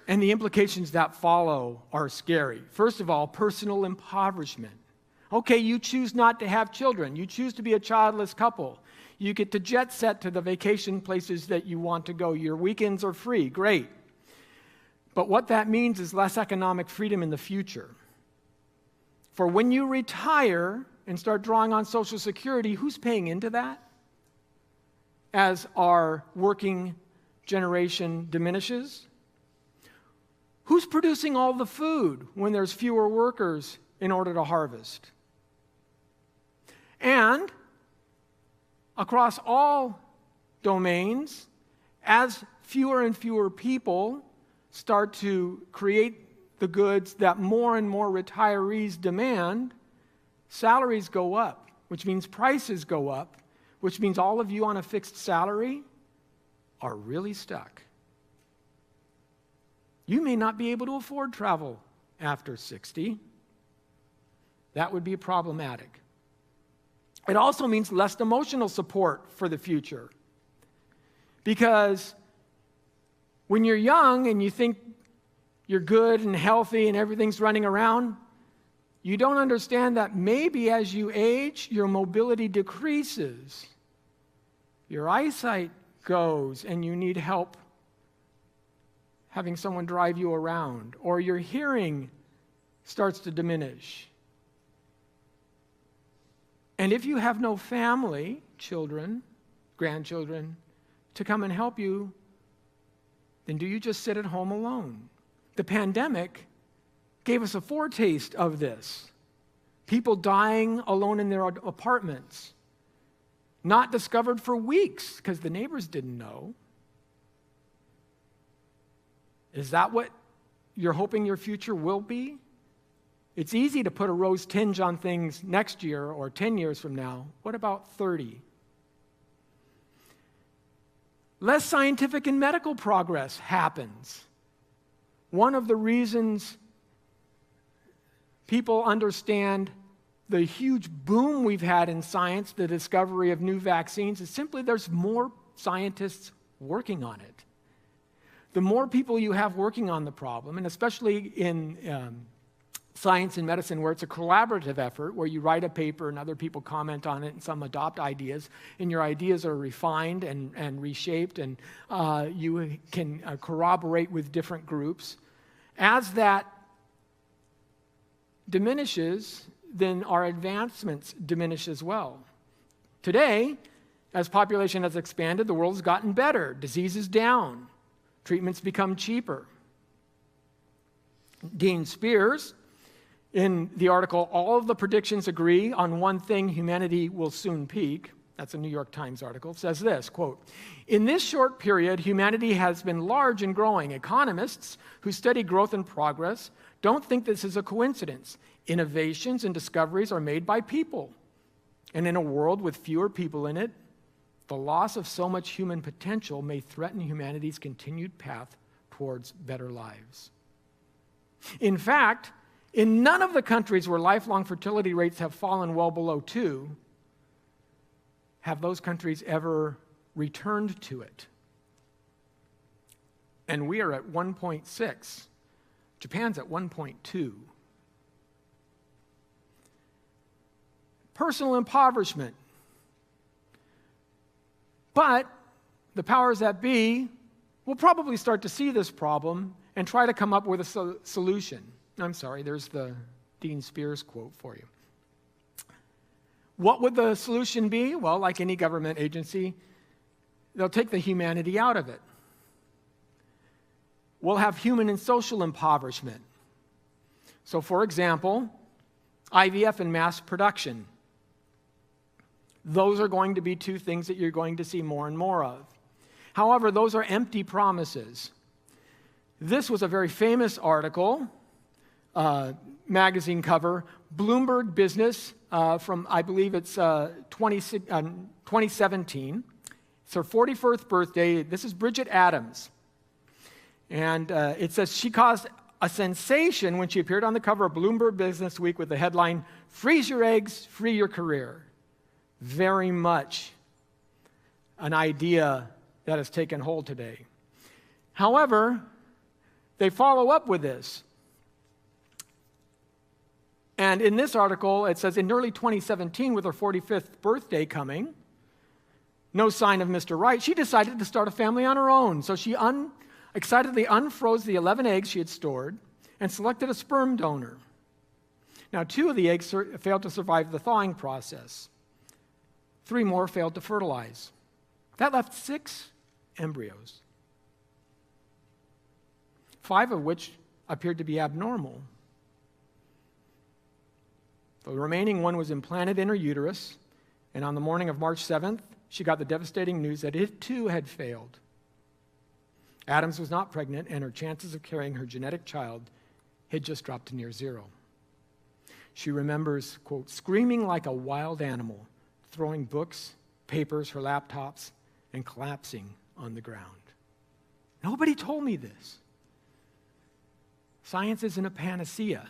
And the implications that follow are scary. First of all, personal impoverishment. Okay, you choose not to have children. You choose to be a childless couple. You get to jet set to the vacation places that you want to go. Your weekends are free. Great. But what that means is less economic freedom in the future. For when you retire and start drawing on Social Security, who's paying into that? As our working generation diminishes? Who's producing all the food when there's fewer workers in order to harvest? And across all domains, as fewer and fewer people start to create the goods that more and more retirees demand, salaries go up, which means prices go up, which means all of you on a fixed salary are really stuck. You may not be able to afford travel after 60. That would be problematic. It also means less emotional support for the future. Because when you're young and you think you're good and healthy and everything's running around, you don't understand that maybe as you age, your mobility decreases. Your eyesight goes and you need help having someone drive you around, or your hearing starts to diminish. And if you have no family, children, grandchildren, to come and help you, then do you just sit at home alone? The pandemic gave us a foretaste of this. People dying alone in their apartments, not discovered for weeks because the neighbors didn't know. Is that what you're hoping your future will be? It's easy to put a rose tinge on things next year or 10 years from now. What about 30? Less scientific and medical progress happens. One of the reasons people understand the huge boom we've had in science, the discovery of new vaccines, is simply there's more scientists working on it. The more people you have working on the problem, and especially in science and medicine where it's a collaborative effort, where you write a paper and other people comment on it and some adopt ideas, and your ideas are refined and reshaped, and you can corroborate with different groups. As that diminishes, then our advancements diminish as well. Today, as population has expanded, the world has gotten better. Disease is down. Treatments become cheaper. Dean Spears, in the article, All of the Predictions Agree on One Thing, Humanity Will Soon Peak, that's a New York Times article, says this, quote, "In this short period, humanity has been large and growing. Economists who study growth and progress don't think this is a coincidence. Innovations and discoveries are made by people. And in a world with fewer people in it, the loss of so much human potential may threaten humanity's continued path towards better lives. In fact, in none of the countries where lifelong fertility rates have fallen well below 2, have those countries ever returned to it. And we are at 1.6. Japan's at 1.2. Personal impoverishment. But the powers that be will probably start to see this problem and try to come up with a solution. I'm sorry, there's the Dean Spears quote for you. What would the solution be? Well, like any government agency, they'll take the humanity out of it. We'll have human and social impoverishment. So, for example, IVF and mass production. Those are going to be two things that you're going to see more and more of. However, those are empty promises. This was a very famous article, magazine cover, Bloomberg Business from, I believe it's 2017. It's her 41st birthday. This is Bridget Adams. And it says she caused a sensation when she appeared on the cover of Bloomberg Business Week with the headline, "Freeze your eggs, free your career." Very much an idea that has taken hold today. However, they follow up with this. And in this article, it says, in early 2017, with her 45th birthday coming, no sign of Mr. Right, she decided to start a family on her own. So she excitedly unfroze the 11 eggs she had stored and selected a sperm donor. Now, 2 of the eggs failed to survive the thawing process. 3 more failed to fertilize. That left 6 embryos, 5 of which appeared to be abnormal. The remaining one was implanted in her uterus, and on the morning of March 7th, she got the devastating news that it too had failed. Adams was not pregnant, and her chances of carrying her genetic child had just dropped to near 0. She remembers, quote, screaming like a wild animal, throwing books, papers, her laptops, and collapsing on the ground. Nobody told me this. Science isn't a panacea.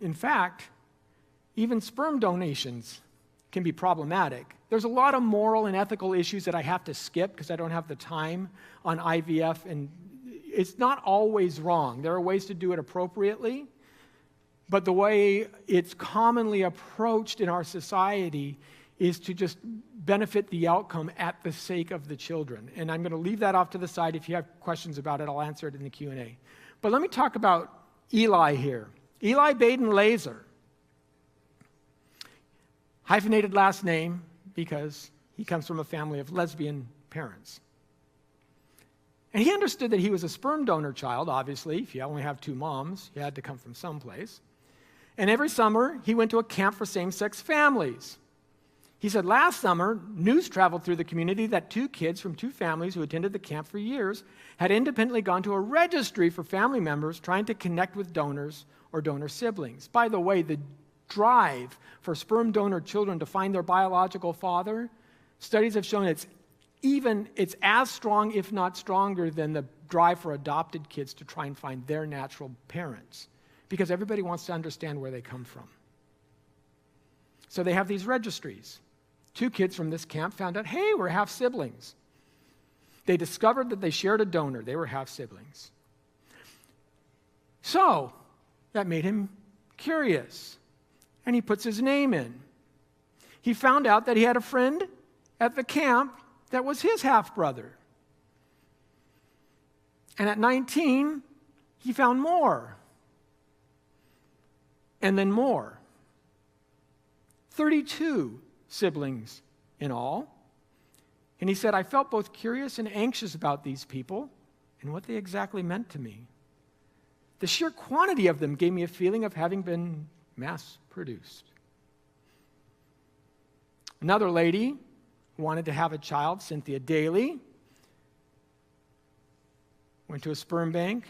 In fact, even sperm donations can be problematic. There's a lot of moral and ethical issues that I have to skip because I don't have the time on IVF, and it's not always wrong. There are ways to do it appropriately, but the way it's commonly approached in our society is to just benefit the outcome at the sake of the children. And I'm going to leave that off to the side. If you have questions about it, I'll answer it in the Q&A. But let me talk about Eli here. Eli Baden Laser. Hyphenated last name because he comes from a family of lesbian parents. And he understood that he was a sperm donor child, obviously. If you only have 2 moms, you had to come from someplace. And every summer, he went to a camp for same-sex families. He said last summer, news traveled through the community that 2 kids from 2 families who attended the camp for years had independently gone to a registry for family members trying to connect with donors or donor siblings. By the way, the drive for sperm donor children to find their biological father, studies have shown it's as strong, if not stronger, than the drive for adopted kids to try and find their natural parents, because everybody wants to understand where they come from. So they have these registries. 2 kids from this camp found out, hey, we're half siblings. They discovered that they shared a donor. They were half siblings. So that made him curious, and he puts his name in. He found out that he had a friend at the camp that was his half-brother. And at 19, he found more. And then more. 32 siblings in all. And he said, I felt both curious and anxious about these people and what they exactly meant to me. The sheer quantity of them gave me a feeling of having been mass-produced. Another lady who wanted to have a child, Cynthia Daly, went to a sperm bank,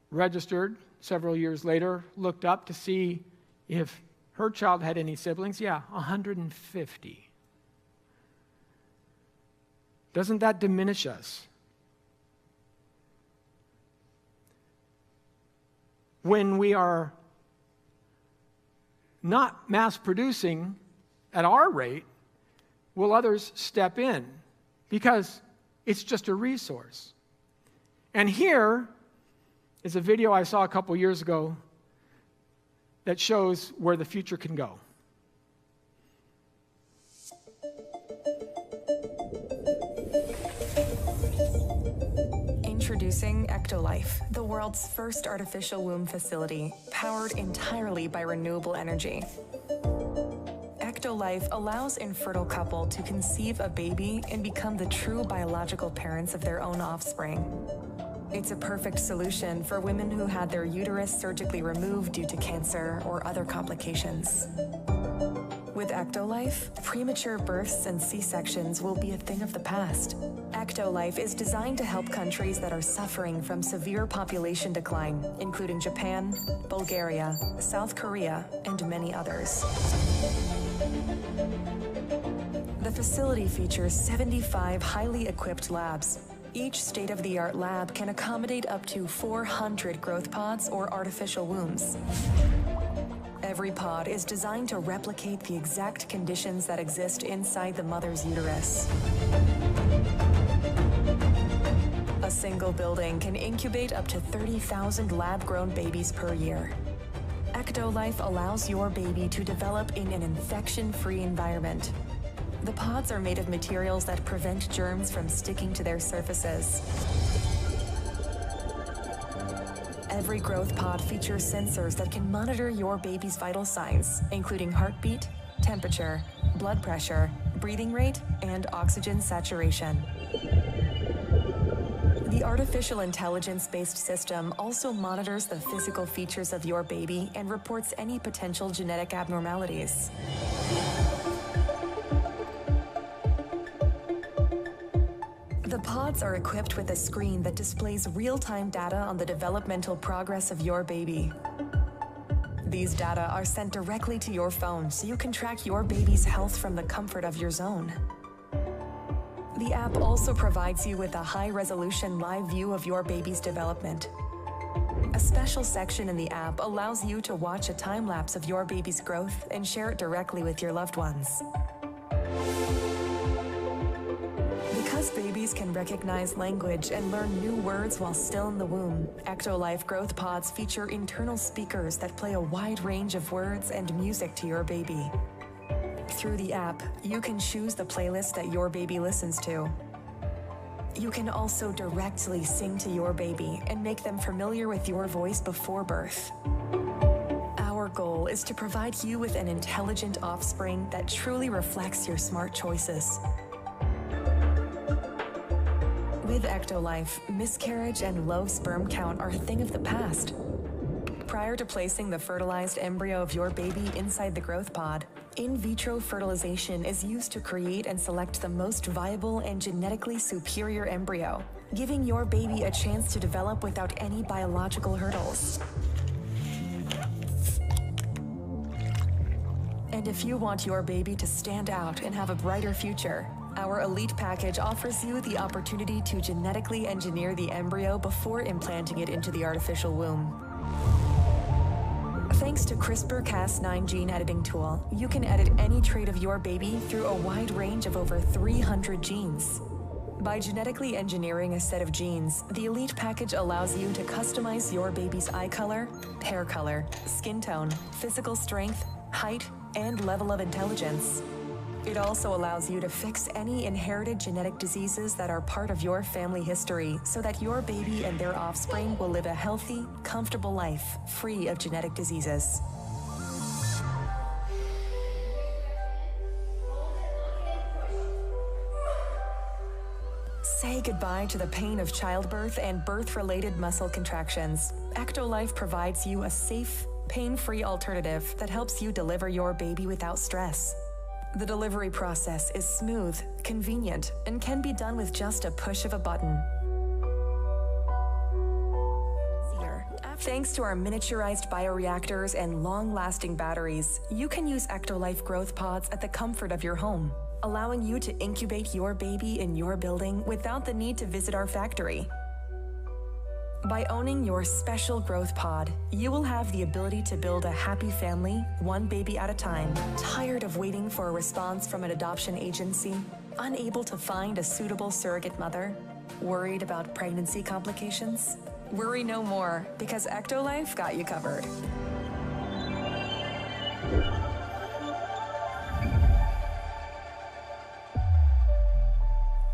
registered several years later, looked up to see if her child had any siblings? Yeah, 150. Doesn't that diminish us? When we are not mass producing at our rate, will others step in? Because it's just a resource. And here is a video I saw a couple years ago that shows where the future can go. Introducing Ectolife, the world's first artificial womb facility, powered entirely by renewable energy. Ectolife allows infertile couple to conceive a baby and become the true biological parents of their own offspring. It's a perfect solution for women who had their uterus surgically removed due to cancer or other complications. With Ectolife, premature births and C-sections will be a thing of the past. Ectolife is designed to help countries that are suffering from severe population decline, including Japan, Bulgaria, South Korea, and many others. The facility features 75 highly equipped labs. Each state-of-the-art lab can accommodate up to 400 growth pods or artificial wombs. Every pod is designed to replicate the exact conditions that exist inside the mother's uterus. A single building can incubate up to 30,000 lab-grown babies per year. Ectolife allows your baby to develop in an infection-free environment. The pods are made of materials that prevent germs from sticking to their surfaces. Every growth pod features sensors that can monitor your baby's vital signs, including heartbeat, temperature, blood pressure, breathing rate, and oxygen saturation. The artificial intelligence-based system also monitors the physical features of your baby and reports any potential genetic abnormalities. The pods are equipped with a screen that displays real-time data on the developmental progress of your baby. These data are sent directly to your phone so you can track your baby's health from the comfort of your zone. The app also provides you with a high-resolution live view of your baby's development. A special section in the app allows you to watch a time-lapse of your baby's growth and share it directly with your loved ones. Because babies can recognize language and learn new words while still in the womb, Ectolife growth pods feature internal speakers that play a wide range of words and music to your baby. Through the app, you can choose the playlist that your baby listens to. You can also directly sing to your baby and make them familiar with your voice before birth. Our goal is to provide you with an intelligent offspring that truly reflects your smart choices. With Ectolife, miscarriage and low sperm count are a thing of the past. Prior to placing the fertilized embryo of your baby inside the growth pod, in vitro fertilization is used to create and select the most viable and genetically superior embryo, giving your baby a chance to develop without any biological hurdles. And if you want your baby to stand out and have a brighter future, our Elite package offers you the opportunity to genetically engineer the embryo before implanting it into the artificial womb. Thanks to CRISPR-Cas9 gene editing tool, you can edit any trait of your baby through a wide range of over 300 genes. By genetically engineering a set of genes, the Elite package allows you to customize your baby's eye color, hair color, skin tone, physical strength, height, and level of intelligence. It also allows you to fix any inherited genetic diseases that are part of your family history so that your baby and their offspring will live a healthy, comfortable life free of genetic diseases. Say goodbye to the pain of childbirth and birth-related muscle contractions. Ectolife provides you a safe, pain-free alternative that helps you deliver your baby without stress. The delivery process is smooth, convenient, and can be done with just a push of a button. Thanks to our miniaturized bioreactors and long-lasting batteries, you can use Ectolife growth pods at the comfort of your home, allowing you to incubate your baby in your building without the need to visit our factory. By owning your special growth pod, you will have the ability to build a happy family, one baby at a time. Tired of waiting for a response from an adoption agency? Unable to find a suitable surrogate mother? Worried about pregnancy complications? Worry no more, because Ectolife got you covered.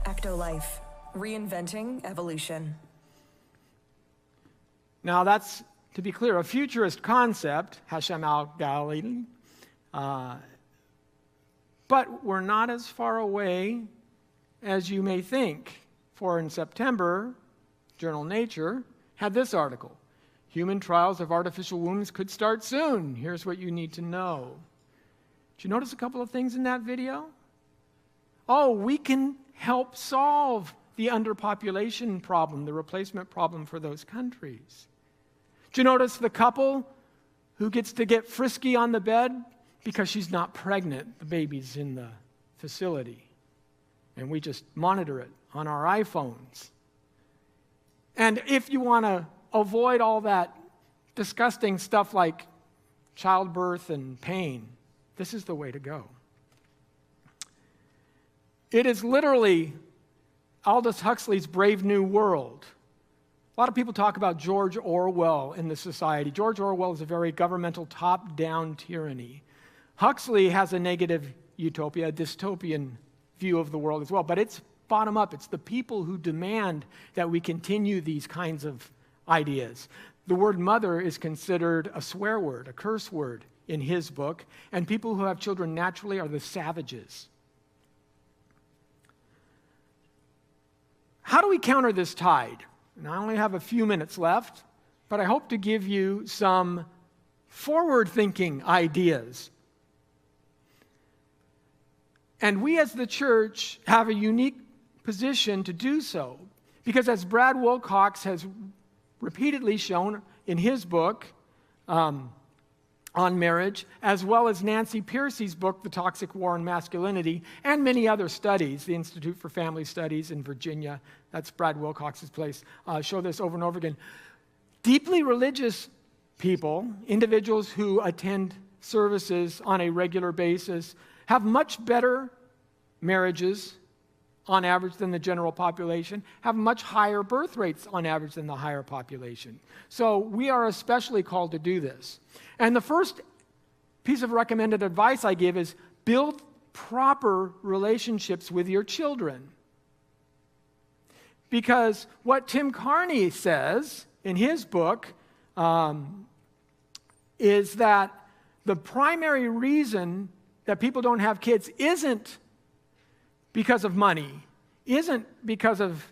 Ectolife, reinventing evolution. Now that's, to be clear, a futurist concept, Hashem al-Galilee, but we're not as far away as you may think. For in September, journal Nature had this article: human trials of artificial wombs could start soon. Here's what you need to know. Did you notice a couple of things in that video? Oh, we can help solve the underpopulation problem, the replacement problem for those countries. Did you notice the couple who gets to get frisky on the bed because she's not pregnant? The baby's in the facility. And we just monitor it on our iPhones. And if you want to avoid all that disgusting stuff like childbirth and pain, this is the way to go. It is literally Aldous Huxley's Brave New World. A lot of people talk about George Orwell in the society. George Orwell is a very governmental top-down tyranny. Huxley has a negative utopia, a dystopian view of the world as well, but it's bottom up. It's the people who demand that we continue these kinds of ideas. The word mother is considered a swear word, a curse word in his book, and people who have children naturally are the savages. How do we counter this tide? And I only have a few minutes left, but I hope to give you some forward-thinking ideas. And we as the church have a unique position to do so, because as Brad Wilcox has repeatedly shown in his book on marriage, as well as Nancy Pearcey's book, The Toxic War on Masculinity, and many other studies, the Institute for Family Studies in Virginia, that's Brad Wilcox's place, show this over and over again. Deeply religious people, individuals who attend services on a regular basis, have much better marriages on average than the general population, have much higher birth rates on average than the higher population. So we are especially called to do this. And the first piece of recommended advice I give is build proper relationships with your children. Because what Tim Carney says in his book is that the primary reason that people don't have kids isn't because of money, isn't because of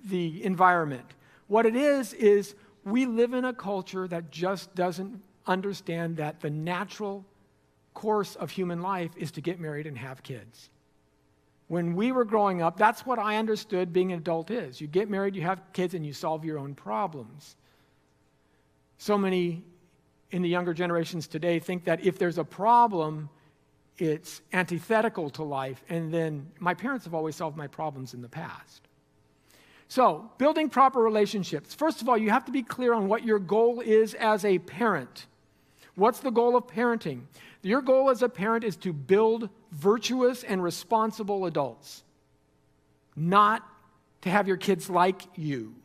the environment. What it is we live in a culture that just doesn't understand that the natural course of human life is to get married and have kids. When we were growing up, that's what I understood being an adult is. You get married, you have kids, and you solve your own problems. So many in the younger generations today think that if there's a problem, it's antithetical to life, and then my parents have always solved my problems in the past. So, building proper relationships. First of all, you have to be clear on what your goal is as a parent. What's the goal of parenting? Your goal as a parent is to build virtuous and responsible adults, not to have your kids like you.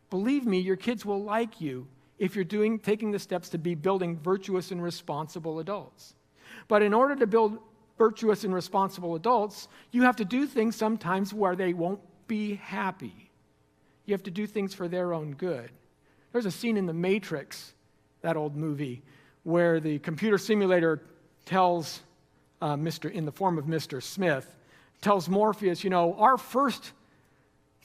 Believe me, your kids will like you if you're taking the steps to be building virtuous and responsible adults. But in order to build virtuous and responsible adults, you have to do things sometimes where they won't be happy. You have to do things for their own good. There's a scene in The Matrix, that old movie, where the computer simulator tells in the form of Mr. Smith, tells Morpheus, our first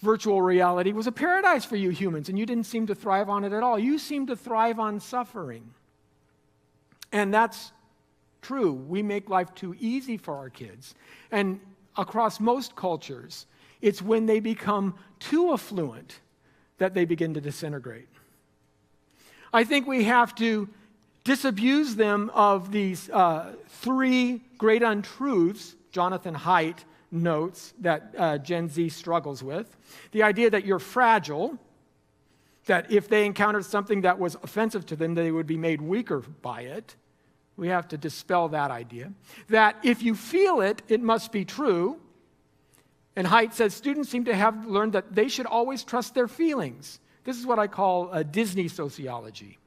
virtual reality was a paradise for you humans, and you didn't seem to thrive on it at all. You seem to thrive on suffering. And that's true. We make life too easy for our kids. And across most cultures, it's when they become too affluent that they begin to disintegrate. I think we have to disabuse them of these three great untruths Jonathan Haidt notes that Gen Z struggles with. The idea that you're fragile, that if they encountered something that was offensive to them, they would be made weaker by it. We have to dispel that idea. That if you feel it, it must be true. And Haidt says students seem to have learned that they should always trust their feelings. This is what I call Disney sociology,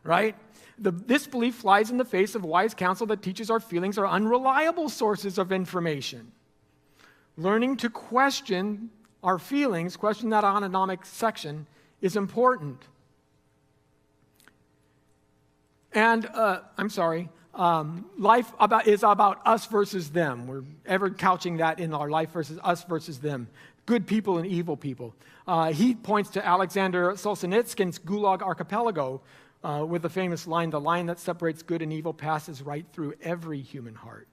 right? This belief flies in the face of wise counsel that teaches our feelings are unreliable sources of information. Learning to question our feelings, question that autonomic section, is important. And, life is about us versus them. We're ever couching that in our life versus us versus them. Good people and evil people. He points to Alexander Solzhenitsyn's Gulag Archipelago with the famous line, "The line that separates good and evil passes right through every human heart,"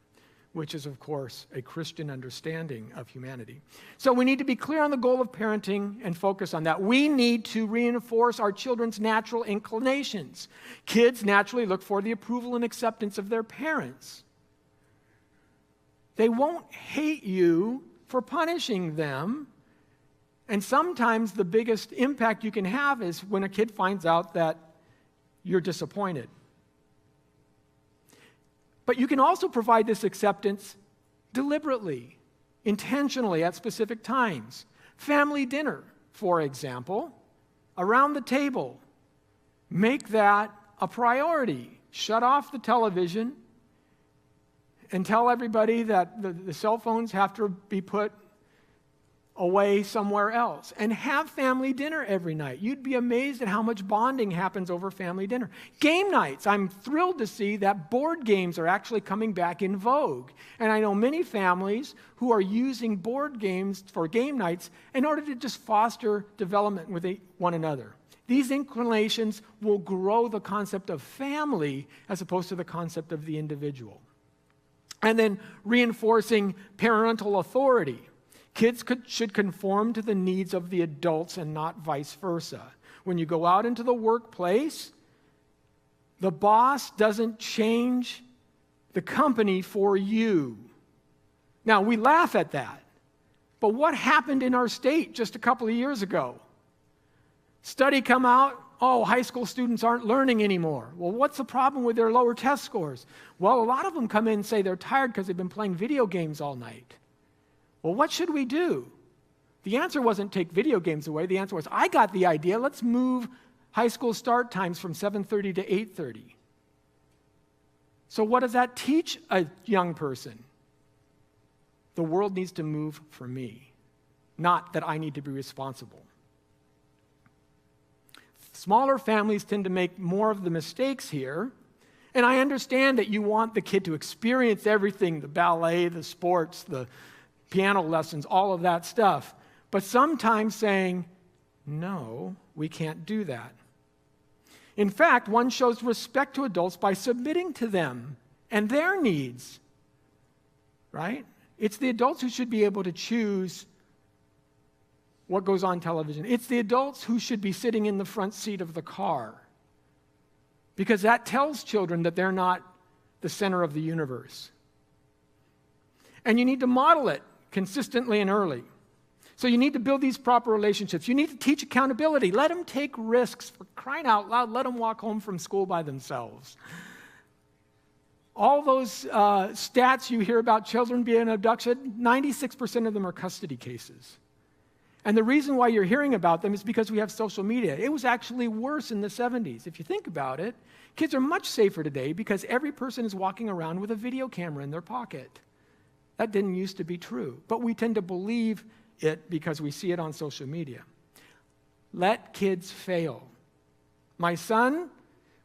which is, of course, a Christian understanding of humanity. So we need to be clear on the goal of parenting and focus on that. We need to reinforce our children's natural inclinations. Kids naturally look for the approval and acceptance of their parents. They won't hate you for punishing them. And sometimes the biggest impact you can have is when a kid finds out that you're disappointed. But you can also provide this acceptance deliberately, intentionally at specific times. Family dinner, for example, around the table. Make that a priority. Shut off the television and tell everybody that the cell phones have to be put away somewhere else. And have family dinner every night. You'd be amazed at how much bonding happens over family dinner. Game nights. I'm thrilled to see that board games are actually coming back in vogue. And I know many families who are using board games for game nights in order to just foster development with one another. These inclinations will grow the concept of family as opposed to the concept of the individual. And then reinforcing parental authority. Kids should conform to the needs of the adults and not vice versa. When you go out into the workplace, the boss doesn't change the company for you. Now, we laugh at that. But what happened in our state just a couple of years ago? Study come out, high school students aren't learning anymore. Well, what's the problem with their lower test scores? Well, a lot of them come in and say they're tired because they've been playing video games all night. Well, what should we do? The answer wasn't take video games away. The answer was, I got the idea. Let's move high school start times from 7:30 to 8:30. So what does that teach a young person? The world needs to move for me, not that I need to be responsible. Smaller families tend to make more of the mistakes here. And I understand that you want the kid to experience everything, the ballet, the sports, the piano lessons, all of that stuff. But sometimes saying, no, we can't do that. In fact, one shows respect to adults by submitting to them and their needs, right? It's the adults who should be able to choose what goes on television. It's the adults who should be sitting in the front seat of the car, because that tells children that they're not the center of the universe. And you need to model it consistently and early. So you need to build these proper relationships. You need to teach accountability. Let them take risks. For crying out loud, let them walk home from school by themselves. All those stats you hear about children being abducted, 96% of them are custody cases. And the reason why you're hearing about them is because we have social media. It was actually worse in the 70s. If you think about it, kids are much safer today because every person is walking around with a video camera in their pocket. That didn't used to be true, but we tend to believe it because we see it on social media. Let kids fail. My son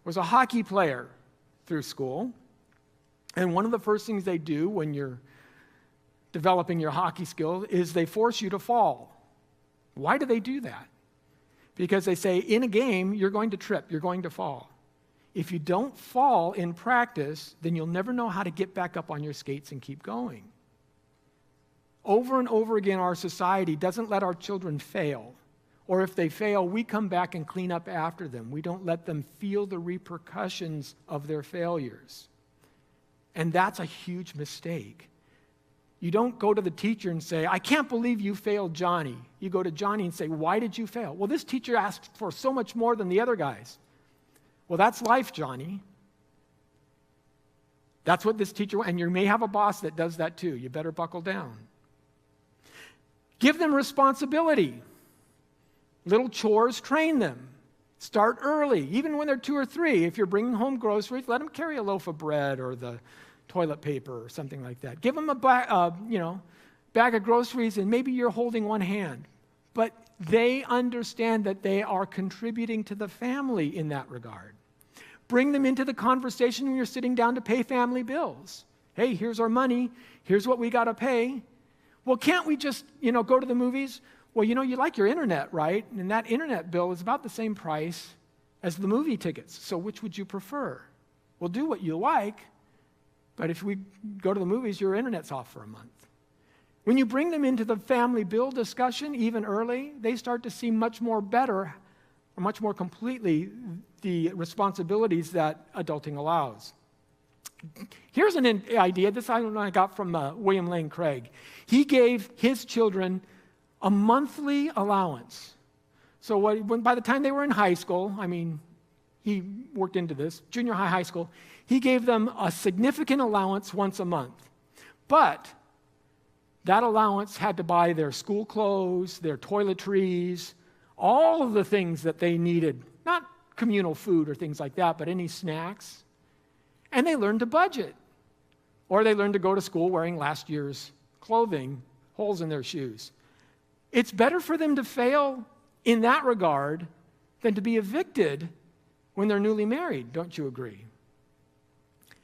was a hockey player through school, and one of the first things they do when you're developing your hockey skills is they force you to fall. Why do they do that? Because they say, in a game, you're going to trip, you're going to fall. If you don't fall in practice, then you'll never know how to get back up on your skates and keep going. Over and over again, our society doesn't let our children fail. Or if they fail, we come back and clean up after them. We don't let them feel the repercussions of their failures. And that's a huge mistake. You don't go to the teacher and say, I can't believe you failed Johnny. You go to Johnny and say, why did you fail? Well, this teacher asked for so much more than the other guys. Well, that's life, Johnny. That's what this teacher, and you may have a boss that does that too. You better buckle down. Give them responsibility. Little chores, train them. Start early, even when they're 2 or 3. If you're bringing home groceries, let them carry a loaf of bread or the toilet paper or something like that. Give them a bag of groceries, and maybe you're holding one hand. But they understand that they are contributing to the family in that regard. Bring them into the conversation when you're sitting down to pay family bills. Hey, here's our money. Here's what we got to pay. Well, can't we just, go to the movies? Well, you like your internet, right? And that internet bill is about the same price as the movie tickets. So which would you prefer? Well, do what you like, but if we go to the movies, your internet's off for a month. When you bring them into the family bill discussion, even early, they start to see much more better, or much more completely, the responsibilities that adulting allows. Here's an idea. This I got from William Lane Craig. He gave his children a monthly allowance. So by the time they were in high school, he worked into this, junior high school, he gave them a significant allowance once a month. But that allowance had to buy their school clothes, their toiletries, all of the things that they needed, not communal food or things like that, but any snacks. And they learned to budget. Or they learned to go to school wearing last year's clothing, holes in their shoes. It's better for them to fail in that regard than to be evicted when they're newly married, don't you agree?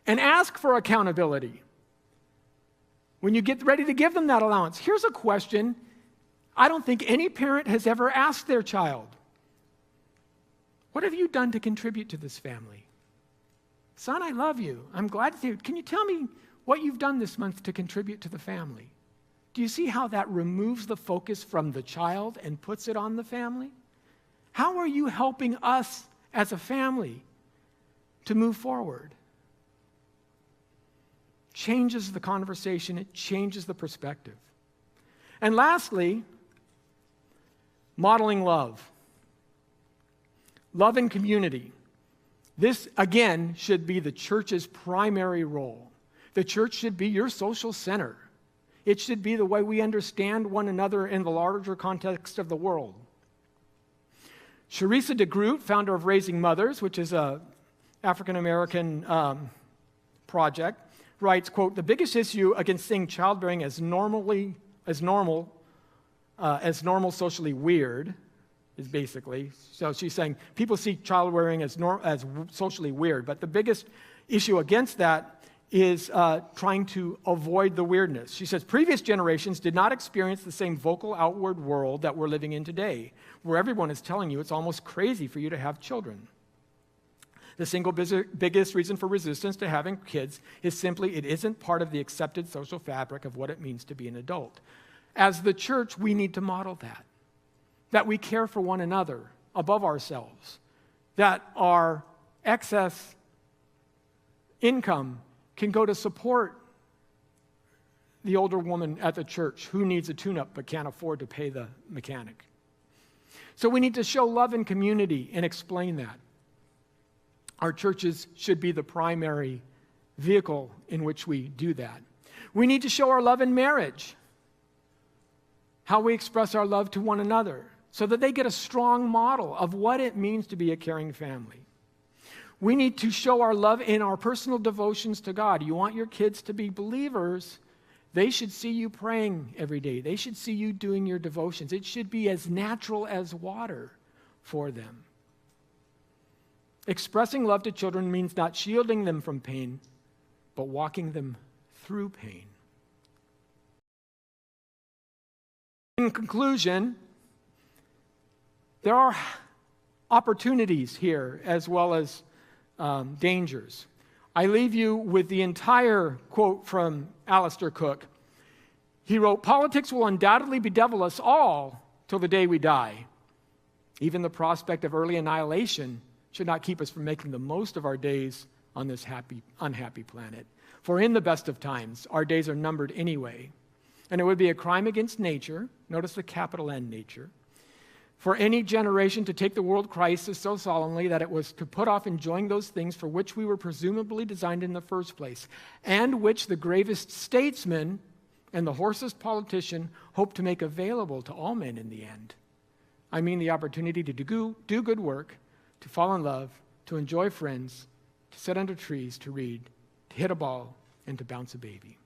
And ask for accountability. When you get ready to give them that allowance, here's a question I don't think any parent has ever asked their child. What have you done to contribute to this family? Son, I love you. I'm glad to see you. Can you tell me what you've done this month to contribute to the family? Do you see how that removes the focus from the child and puts it on the family? How are you helping us as a family to move forward? Changes the conversation. It changes the perspective. And lastly, modeling love. Love and community. This, again, should be the church's primary role. The church should be your social center. It should be the way we understand one another in the larger context of the world. Charissa DeGroot, founder of Raising Mothers, which is an African-American project, writes, quote, the biggest issue against seeing childbearing as normal socially weird is basically, so she's saying people see childbearing as socially weird, but the biggest issue against that is trying to avoid the weirdness. She says, previous generations did not experience the same vocal outward world that we're living in today, where everyone is telling you it's almost crazy for you to have children. The single biggest reason for resistance to having kids is simply it isn't part of the accepted social fabric of what it means to be an adult. As the church, we need to model that we care for one another above ourselves, that our excess income can go to support the older woman at the church who needs a tune-up but can't afford to pay the mechanic. So we need to show love and community and explain that. Our churches should be the primary vehicle in which we do that. We need to show our love in marriage, how we express our love to one another, so that they get a strong model of what it means to be a caring family. We need to show our love in our personal devotions to God. You want your kids to be believers, they should see you praying every day. They should see you doing your devotions. It should be as natural as water for them. Expressing love to children means not shielding them from pain, but walking them through pain. In conclusion, there are opportunities here as well as dangers. I leave you with the entire quote from Alistair Cook. He wrote, politics will undoubtedly bedevil us all till the day we die. Even the prospect of early annihilation should not keep us from making the most of our days on this unhappy planet. For in the best of times, our days are numbered anyway. And it would be a crime against nature, notice the capital N, nature, for any generation to take the world crisis so solemnly that it was to put off enjoying those things for which we were presumably designed in the first place, and which the gravest statesman and the hoarsest politician hope to make available to all men in the end. I mean the opportunity to do good work, to fall in love, to enjoy friends, to sit under trees, to read, to hit a ball, and to bounce a baby.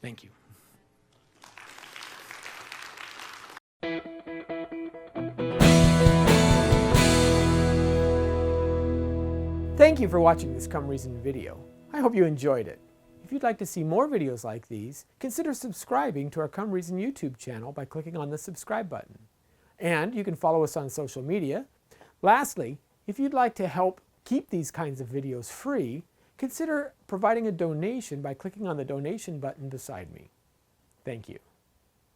Thank you. Thank you for watching this Come Reason video. I hope you enjoyed it. If you'd like to see more videos like these, consider subscribing to our Come Reason YouTube channel by clicking on the subscribe button. And you can follow us on social media. Lastly, if you'd like to help keep these kinds of videos free, consider providing a donation by clicking on the donation button beside me. Thank you.